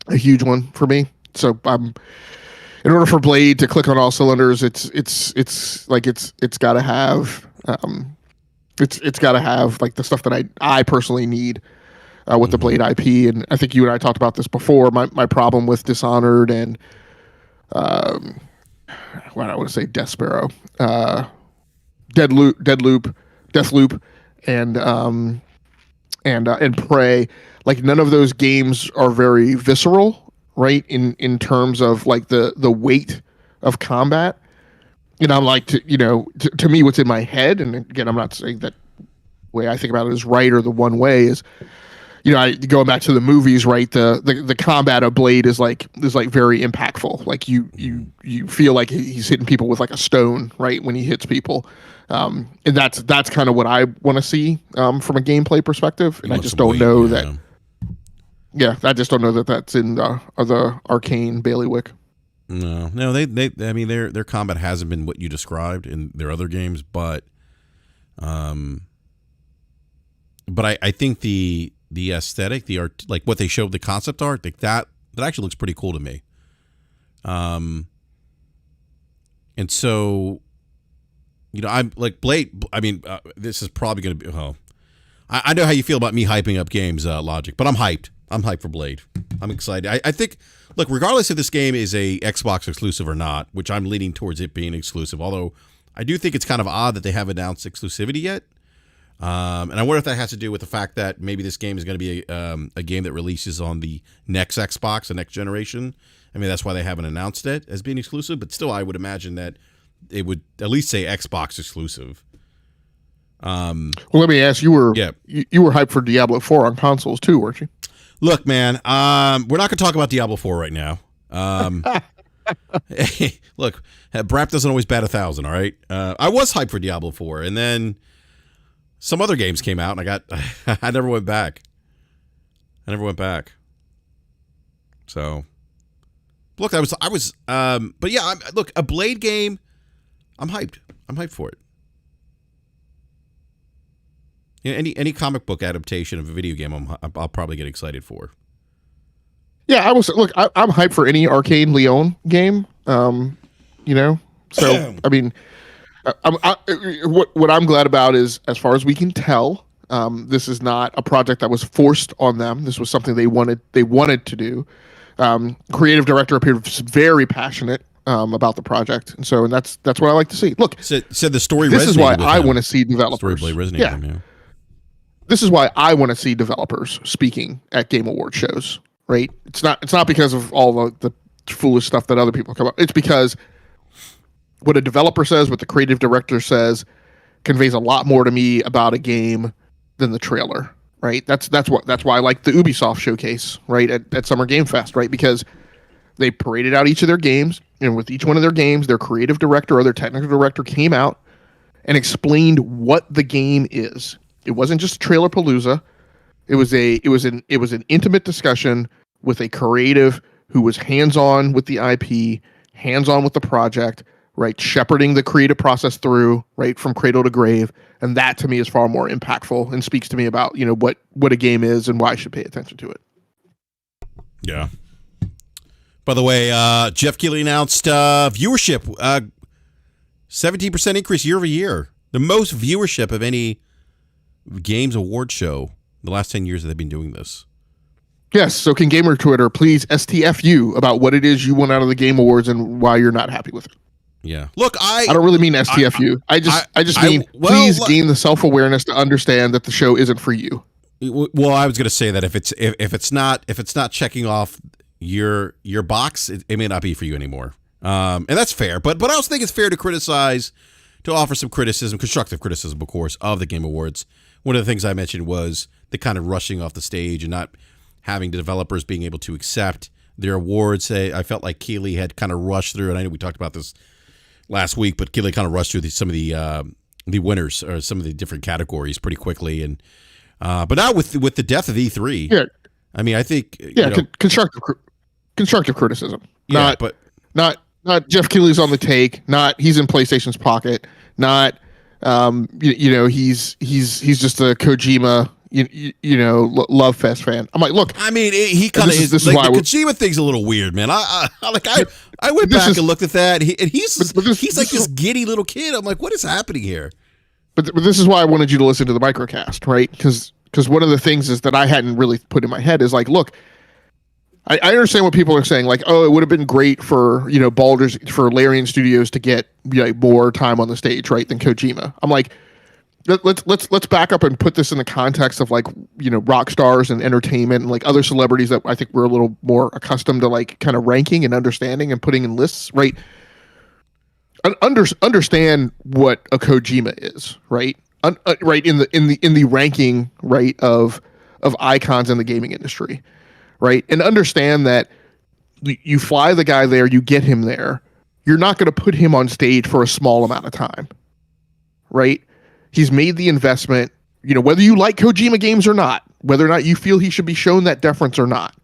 a huge one for me. So in order for Blade to click on all cylinders, it's got to have it's got to have like the stuff that I personally need with the Blade IP. And I think you and I talked about this before. My problem with Dishonored and what I want to say, Death Sparrow, Deathloop, and Prey. Like none of those games are very visceral, right? In terms of like the weight of combat. And I'm like, to me, what's in my head, and again, I'm not saying that way I think about it is right or the one way is, going back to the movies, right? The combat of Blade is like very impactful. Like you feel like he's hitting people with like a stone, right? When he hits people, and that's kind of what I want to see from a gameplay perspective. And I just don't know that. Yeah, I just don't know that that's in the Arcane bailiwick. No, they I mean their combat hasn't been what you described in their other games, but I think the aesthetic, the art, like what they showed, the concept art, like that actually looks pretty cool to me. And so, I'm like Blade. I mean, this is probably going to be. Oh, I know how you feel about me hyping up games, Logic, but I'm hyped. I'm hyped for Blade. I'm excited. I think, look, regardless if this game is a Xbox exclusive or not, which I'm leaning towards it being exclusive, although I do think it's kind of odd that they haven't announced exclusivity yet. And I wonder if that has to do with the fact that maybe this game is going to be a game that releases on the next Xbox, the next generation. I mean, that's why they haven't announced it as being exclusive. But still, I would imagine that it would at least say Xbox exclusive. Well, let me ask, you were hyped for Diablo 4 on consoles too, weren't you? Look, man, we're not going to talk about Diablo 4 right now. Look, BRAP doesn't always bat 1,000, all right? I was hyped for Diablo 4, and then some other games came out, and I never went back. So, look, but yeah, look, a Blade game, I'm hyped. I'm hyped for it. Any comic book adaptation of a video game, I'll probably get excited for. Yeah, I'm hyped for any Arcane Leon game. So I mean, what I'm glad about is, as far as we can tell, this is not a project that was forced on them. This was something they wanted to do. Creative director appeared very passionate about the project, and that's what I like to see. Look, said the story. This is why I want to see developers. Story resonated with him, yeah. This is why I want to see developers speaking at Game Award shows, right? It's not because of all the foolish stuff that other people come up. It's because what a developer says, what the creative director says, conveys a lot more to me about a game than the trailer, right? That's why I like the Ubisoft showcase, right, at Summer Game Fest, right? Because they paraded out each of their games, and with each one of their games, their creative director or their technical director came out and explained what the game is. It wasn't just trailer palooza. It was an intimate discussion with a creative who was hands-on with the IP, hands-on with the project, right, shepherding the creative process through, right, from cradle to grave. And that to me is far more impactful and speaks to me about, what a game is and why I should pay attention to it. Yeah. By the way, Jeff Keighley announced viewership, 17% increase year over year. The most viewership of any games award show the last 10 years that they've been doing this. Yes. So can Gamer Twitter please STFU about what it is you want out of the Game Awards and why you're not happy with it? Yeah. Look, I don't really mean STFU. I just mean please gain the self-awareness to understand that the show isn't for you. Well, I was going to say that if it's not checking off your box, it may not be for you anymore. And that's fair. But I also think it's fair to criticize, to offer some criticism, constructive criticism, of course, of the Game Awards. One of the things I mentioned was the kind of rushing off the stage and not having the developers being able to accept their awards. I felt like Keighley had kind of rushed through, and I know we talked about this last week, but Keighley kind of rushed through some of the winners or some of the different categories pretty quickly. And but now with the death of E3, yeah, I mean, I think constructive criticism, not Jeff Keighley's on the take, not he's in PlayStation's pocket, not he's just a Kojima love fest fan. I'm like, look, I mean, he kind of is like the Kojima thing's a little weird, man. I went back and looked at that, he's like this giddy little kid. I'm like, what is happening here? But this is why I wanted you to listen to the microcast, right? Because one of the things is that I hadn't really put in my head is like, look, I understand what people are saying, like, oh, it would have been great for, you know, for Larian Studios to get, you know, more time on the stage, right, than Kojima. I'm like, let's back up and put this in the context of, like, you know, rock stars and entertainment and like other celebrities that I think we're a little more accustomed to, like, kind of ranking and understanding and putting in lists, right? Understand what a Kojima is, right? Right, in the ranking, right, of icons in the gaming industry, right? And understand that you fly the guy there, you get him there. You're not going to put him on stage for a small amount of time, right? He's made the investment, you know, whether you like Kojima games or not, whether or not you feel he should be shown that deference or not,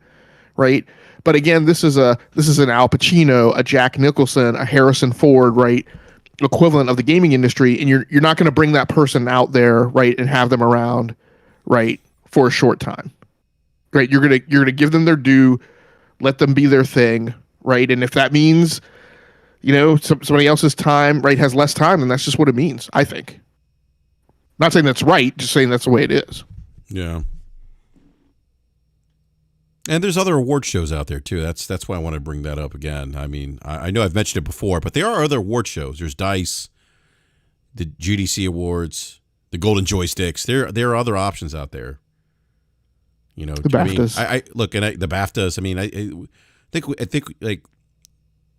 right? But again, this is an Al Pacino, a Jack Nicholson, a Harrison Ford, right? Equivalent of the gaming industry, and you're not going to bring that person out there, right, and have them around, right, for a short time, right? You're gonna give them their due, let them be their thing, right? And if that means, you know, somebody else's time, right, has less time, then that's just what it means, I think. Not saying that's right, just saying that's the way it is. Yeah. And there's other award shows out there too. That's why I want to bring that up again. I mean, I know I've mentioned it before, but there are other award shows. There's DICE, the GDC Awards, the Golden Joysticks. There are other options out there. You know, the BAFTAs. I look, and the BAFTAs. I mean, I think like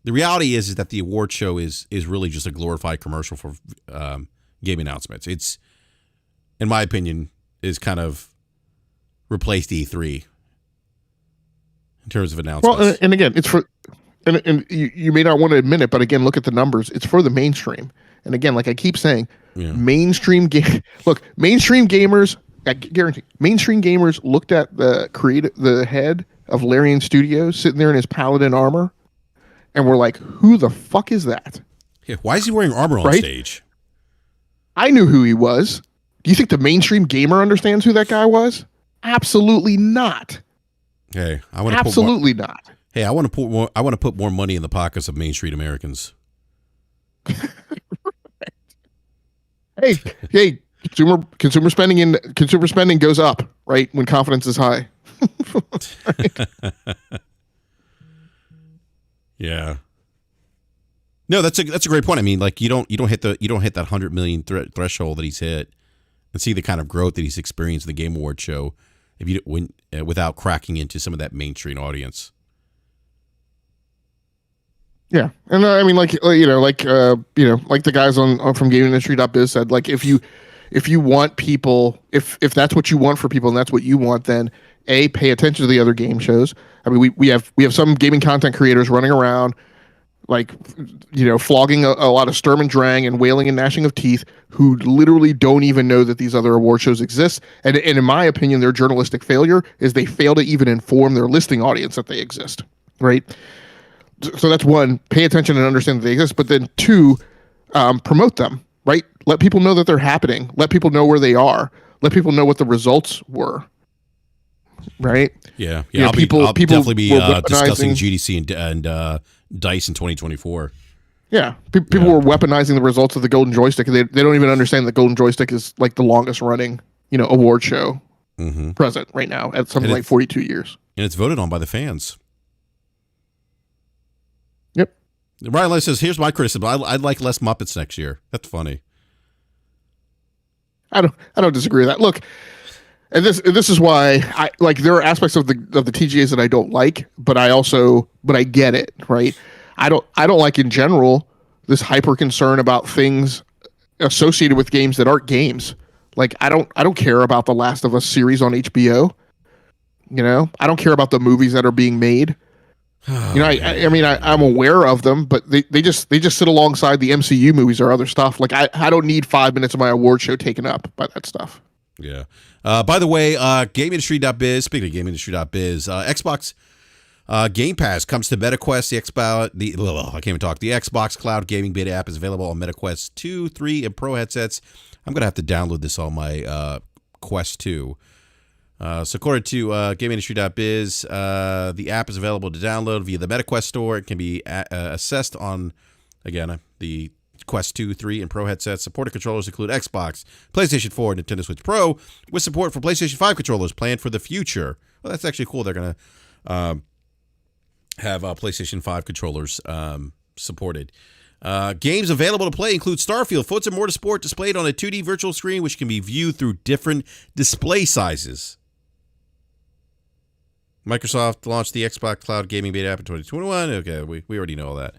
the reality is that the award show is really just a glorified commercial for game announcements. It's, in my opinion, is kind of replaced E3 in terms of announcements. Well, and again, it's for, and you may not want to admit it, but again, look at the numbers. It's for the mainstream. And again, like I keep saying, mainstream gamers, I guarantee, mainstream gamers looked at the head of Larian Studios sitting there in his paladin armor, and were like, "Who the fuck is that? Yeah, why is he wearing armor on stage?" I knew who he was. Do you think the mainstream gamer understands who that guy was? Absolutely not. Hey, I want to absolutely not. Hey, I want to put more money in the pockets of Main Street Americans. Hey, consumer spending goes up, right, when confidence is high. Yeah. No, that's a great point. I mean, like you don't hit that 100 million threshold that he's hit, and see the kind of growth that he's experienced in the Game Awards show without cracking into some of that mainstream audience. Yeah, and I mean, like like the guys on from GameIndustry.biz said, like if you want people, if that's what you want for people and that's what you want, then pay attention to the other game shows. I mean, we have some gaming content creators running around, like, you know, flogging a lot of Sturm and Drang and wailing and gnashing of teeth, who literally don't even know that these other award shows exist. And in my opinion, their journalistic failure is they fail to even inform their listing audience that they exist, right? So that's one, pay attention and understand that they exist. But then two, promote them, right? Let people know that they're happening. Let people know where they are. Let people know what the results were. Right? Yeah. You know, I'll definitely be discussing GDC and DICE in 2024. Yeah. People were weaponizing the results of the Golden Joystick. They don't even understand that Golden Joystick is like the longest running, you know, award show present right now at something like 42 years. And it's voted on by the fans. Yep. Ryan says, here's my criticism. I'd like less Muppets next year. That's funny. I don't disagree with that. Look, and this is why I like, there are aspects of the TGAs that I don't like, but I get it, right? I don't like in general this hyper concern about things associated with games that aren't games. Like I don't care about the Last of Us series on HBO. You know, I don't care about the movies that are being made. You know, I mean, I'm aware of them, but they just sit alongside the MCU movies or other stuff. Like I don't need 5 minutes of my award show taken up by that stuff. Yeah. By the way, GameIndustry.biz, speaking of GameIndustry.biz, Xbox Game Pass comes to MetaQuest. I can't even talk. The Xbox Cloud Gaming Beta app is available on MetaQuest 2, 3, and Pro headsets. I'm going to have to download this on my Quest 2. So according to GameIndustry.biz, the app is available to download via the MetaQuest store. It can be assessed on, again, the Quest 2, 3, and Pro headsets. Supported controllers include Xbox, PlayStation 4, and Nintendo Switch Pro, with support for PlayStation 5 controllers planned for the future. Well, that's actually cool. They're going to have PlayStation 5 controllers supported. Games available to play include Starfield, Forza Motorsport, displayed on a 2D virtual screen, which can be viewed through different display sizes. Microsoft launched the Xbox Cloud Gaming Beta app in 2021. Okay, we already know all that.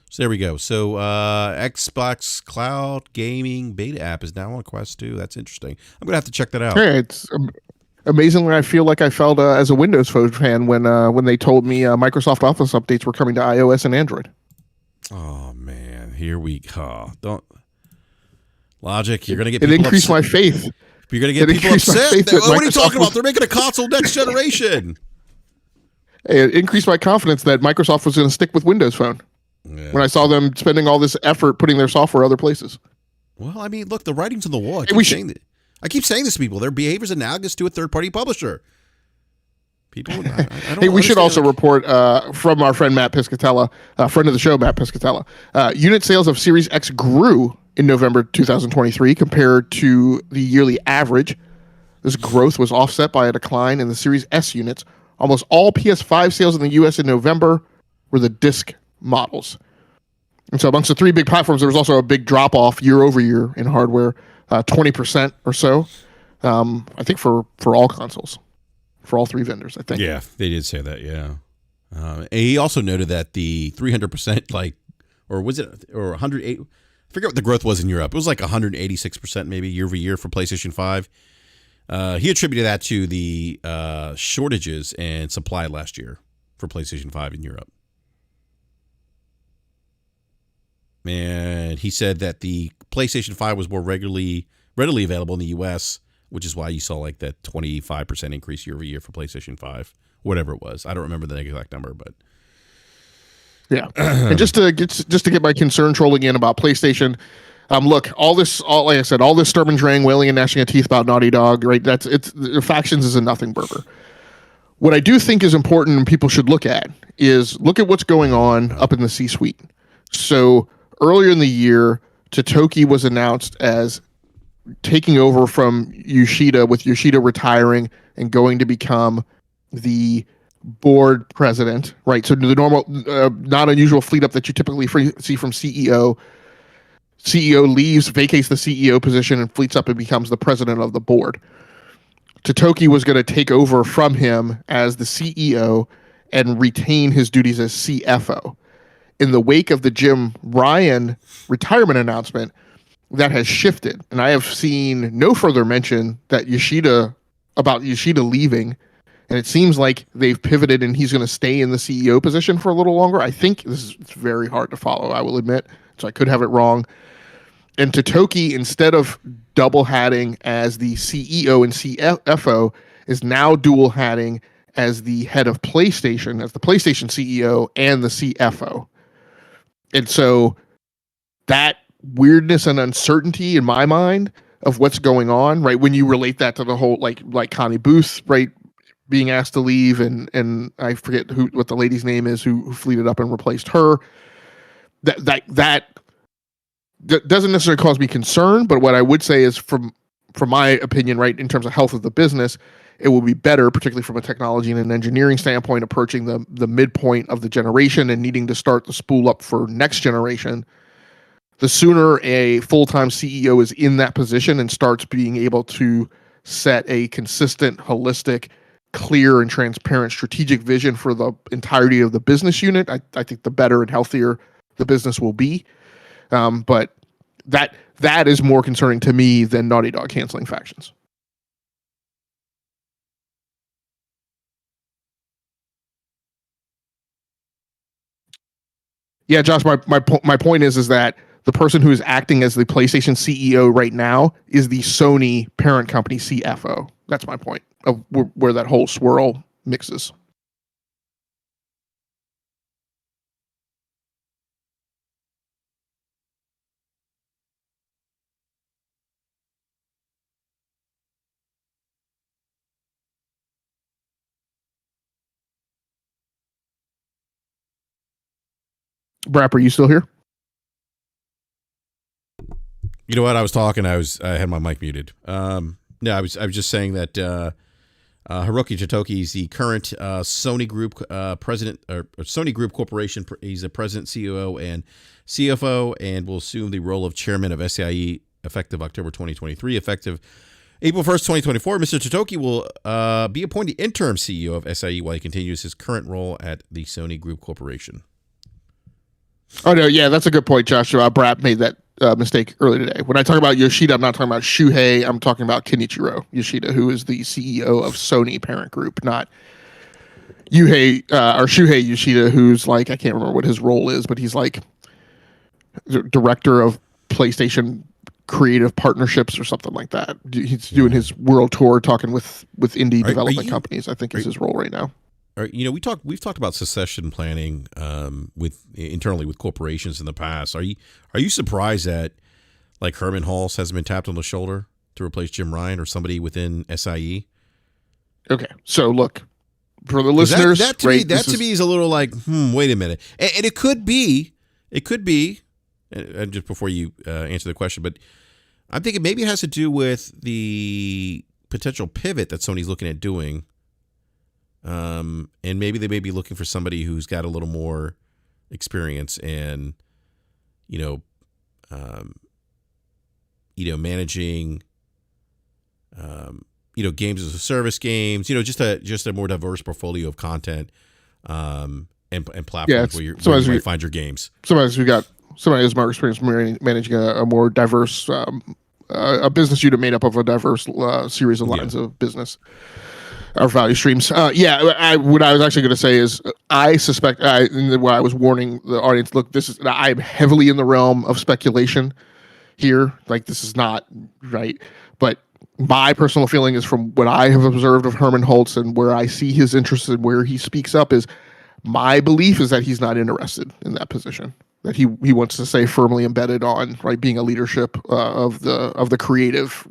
So there we go. So Xbox Cloud Gaming Beta app is now on Quest 2. That's interesting. I'm going to have to check that out. Hey, it's amazingly, I feel like I felt as a Windows Phone fan when they told me Microsoft Office updates were coming to iOS and Android. Oh, man. Here we go. Don't. Logic, you're going to get people It increased upset. my faith. You're going to get people upset. What are you talking about? They're making a console next generation. It increased my confidence that Microsoft was going to stick with Windows Phone when I saw them spending all this effort putting their software other places. Well, I mean, look, the writing's on the wall. I keep saying this to people. Their behavior is analogous to a third-party publisher. People, I don't we should also like, report from our friend Matt Piscatella, friend of the show, Matt Piscatella. Unit sales of Series X grew in November 2023 compared to the yearly average. This growth was offset by a decline in the Series S units. Almost all PS5 sales in the U.S. in November were the disc models. And so amongst the three big platforms, there was also a big drop-off year over year in hardware, 20% or so, I think for all consoles, for all three vendors, I think. Yeah, they did say that, yeah. And he also noted that the 300%, or was it, or 108, I forget what the growth was in Europe. It was like 186% maybe year over year for PlayStation 5. He attributed that to the shortages and supply last year for PlayStation 5 in Europe. And he said that the PlayStation 5 was more readily available in the U.S., which is why you saw like that 25% increase year over year for PlayStation 5, whatever it was. I don't remember the exact number, but yeah. And just to get my concern trolling in about PlayStation. Look, like I said, all this sturm and drang, wailing and gnashing of teeth about Naughty Dog, right? The factions is a nothing burger. What I do think is important and people should look at what's going on up in the C-suite. So earlier in the year, Totoki was announced as taking over from Yoshida, with Yoshida retiring and going to become the board president, right? So the normal, not unusual fleet up that you typically see from CEO. CEO leaves, vacates the CEO position, and fleets up and becomes the president of the board. Totoki was going to take over from him as the CEO and retain his duties as CFO. In the wake of the Jim Ryan retirement announcement, that has shifted. And I have seen no further mention that Yoshida leaving. And it seems like they've pivoted and he's going to stay in the CEO position for a little longer. I think it's very hard to follow, I will admit. So I could have it wrong. And Totoki, instead of double hatting as the CEO and CFO, is now dual hatting as the head of PlayStation, as the PlayStation CEO and the CFO. And so that weirdness and uncertainty in my mind of what's going on, right? When you relate that to the whole, like Connie Booth, right, being asked to leave, and I forget what the lady's name is who fleeted up and replaced her. That doesn't necessarily cause me concern, but what I would say is from my opinion, right, in terms of health of the business, it will be better, particularly from a technology and an engineering standpoint, approaching the midpoint of the generation and needing to start the spool up for next generation. The sooner a full-time CEO is in that position and starts being able to set a consistent, holistic, clear, and transparent strategic vision for the entirety of the business unit, I think the better and healthier the business will be. But that is more concerning to me than Naughty Dog canceling factions. Yeah, Josh, my point is that the person who is acting as the PlayStation CEO right now is the Sony parent company CFO. That's my point of where that whole swirl mixes. BRAP, are you still here? You know what? I was talking. I had my mic muted. No, I was just saying that Hiroki Totoki is the current Sony Group president, or Sony Group Corporation. He's the president, CEO, and CFO, and will assume the role of chairman of SAE effective October 2023. Effective April 1st, 2024, Mr. Totoki will be appointed interim CEO of SAE while he continues his current role at the Sony Group Corporation. Oh, no, yeah, that's a good point, Joshua. BRAP made that mistake earlier today. When I talk about Yoshida, I'm not talking about Shuhei. I'm talking about Kenichiro Yoshida, who is the CEO of Sony Parent Group, not Shuhei Yoshida, who's like, I can't remember what his role is, but he's like director of PlayStation creative partnerships or something like that. He's doing his world tour, talking with indie development companies, I think is his role right now. We've talked about succession planning internally with corporations in the past. Are you surprised that like Herman Hulse hasn't been tapped on the shoulder to replace Jim Ryan or somebody within SIE? Okay, so look, for the listeners, that to me is a little like, wait a minute, and it could be, and just before you answer the question, but I'm thinking maybe it has to do with the potential pivot that Sony's looking at doing. And maybe they may be looking for somebody who's got a little more experience and, managing, games as a service games, just a more diverse portfolio of content, and platforms where you might find your games. Somebody has more experience managing a more diverse, a business unit made up of a diverse series of lines of business. Our value streams. What I was actually going to say is I suspect, what I was warning the audience, look, I'm heavily in the realm of speculation here. Like, this is not right. But my personal feeling is, from what I have observed of Herman Hulse and where I see his interest and where he speaks up, is my belief is that he's not interested in that position. That he wants to stay firmly embedded on being a leadership of the creative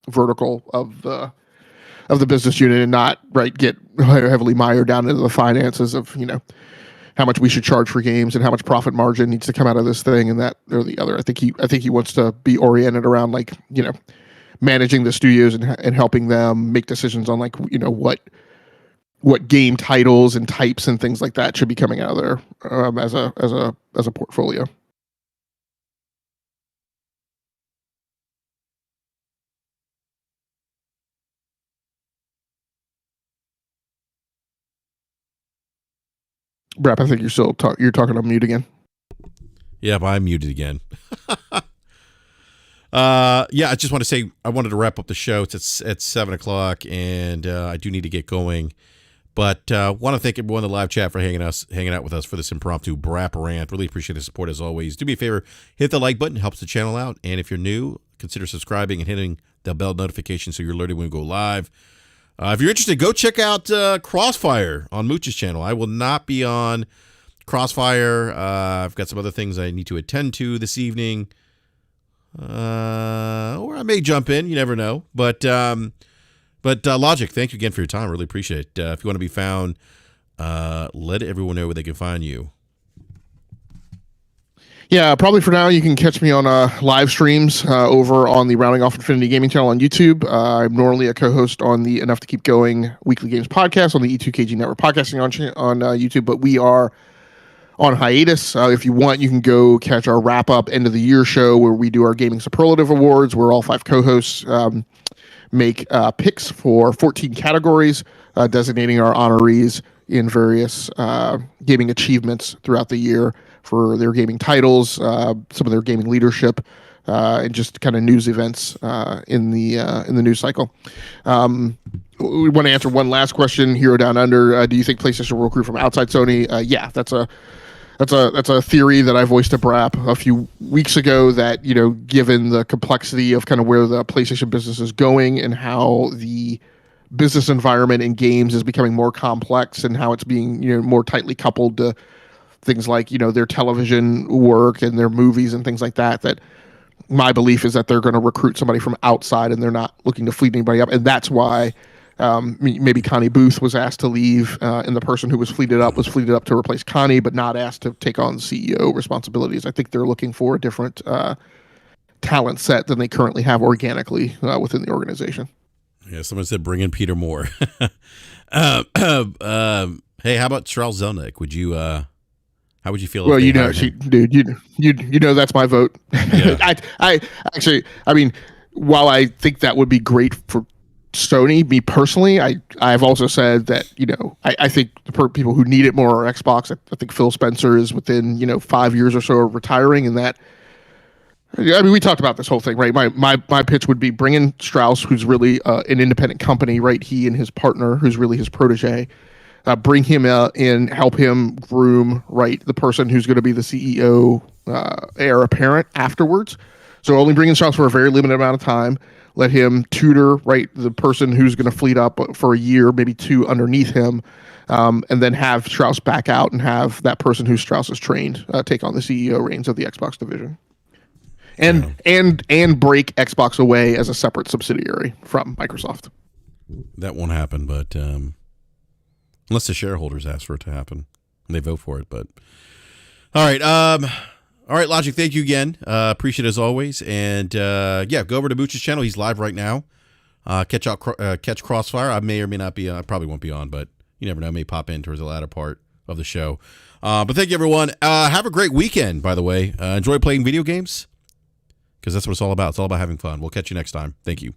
vertical of the business unit, and not get heavily mired down into the finances of how much we should charge for games and how much profit margin needs to come out of this thing and that or the other. I think he wants to be oriented around managing the studios and helping them make decisions on what game titles and types and things like that should be coming out of there as a portfolio. BRAP, I think you're talking on mute again. Yeah, but I'm muted again. I just want to say I wanted to wrap up the show. It's at 7:00, and I do need to get going. But want to thank everyone in the live chat for hanging out with us for this impromptu BRAP rant. Really appreciate the support as always. Do me a favor, hit the like button, helps the channel out. And if you're new, consider subscribing and hitting the bell notification so you're alerted when we go live. If you're interested, go check out Crossfire on Mooch's channel. I will not be on Crossfire. I've got some other things I need to attend to this evening. Or I may jump in. You never know. But Logic, thank you again for your time. Really appreciate it. If you want to be found, let everyone know where they can find you. Yeah, probably for now, you can catch me on live streams over on the Rounding Off Infinity Gaming channel on YouTube. I'm normally a co-host on the Enough to Keep Going Weekly Games podcast on the E2KG Network podcasting on YouTube, but we are on hiatus. If you want, you can go catch our wrap-up end of the year show where we do our Gaming Superlative Awards, where all 5 co-hosts make picks for 14 categories, designating our honorees in various gaming achievements throughout the year for their gaming titles, some of their gaming leadership, and just kind of news events in the news cycle. We want to answer one last question. Hero Down Under: do you think PlayStation will recruit from outside Sony? Yeah, that's a theory that I voiced to BRAP a few weeks ago. That given the complexity of kind of where the PlayStation business is going and how the business environment in games is becoming more complex and how it's being more tightly coupled to things like their television work and their movies and things like that, that my belief is that they're going to recruit somebody from outside and they're not looking to fleet anybody up. And that's why maybe Connie Booth was asked to leave, and the person who was fleeted up to replace Connie, but not asked to take on CEO responsibilities. I think they're looking for a different talent set than they currently have organically within the organization. Yeah, someone said bring in Peter Moore. Hey, how about Charles Zelnick? Would you? How would you feel? Well, if you they know, hired him? dude, you know that's my vote. Yeah. I actually, I mean, while I think that would be great for Sony, me personally, I've also said that I think the people who need it more are Xbox. I think Phil Spencer is within 5 years or so of retiring, and that. I mean, we talked about this whole thing, right? My pitch would be bring in Strauss, who's really an independent company, right? He and his partner, who's really his protege. Bring him in, help him groom, right, the person who's going to be the CEO, heir apparent afterwards. So only bring in Strauss for a very limited amount of time. Let him tutor, right, the person who's going to fleet up for a year, maybe two underneath him, and then have Strauss back out and have that person who Strauss has trained take on the CEO reins of the Xbox division. And break Xbox away as a separate subsidiary from Microsoft. That won't happen, but unless the shareholders ask for it to happen and they vote for it. But all right, Logic. Thank you again. Appreciate it as always. And yeah, go over to Mooch's channel. He's live right now. Catch Crossfire. I may or may not be. I probably won't be on, but you never know. I may pop in towards the latter part of the show. But thank you, everyone. Have a great weekend. By the way, enjoy playing video games because that's what it's all about. It's all about having fun. We'll catch you next time. Thank you.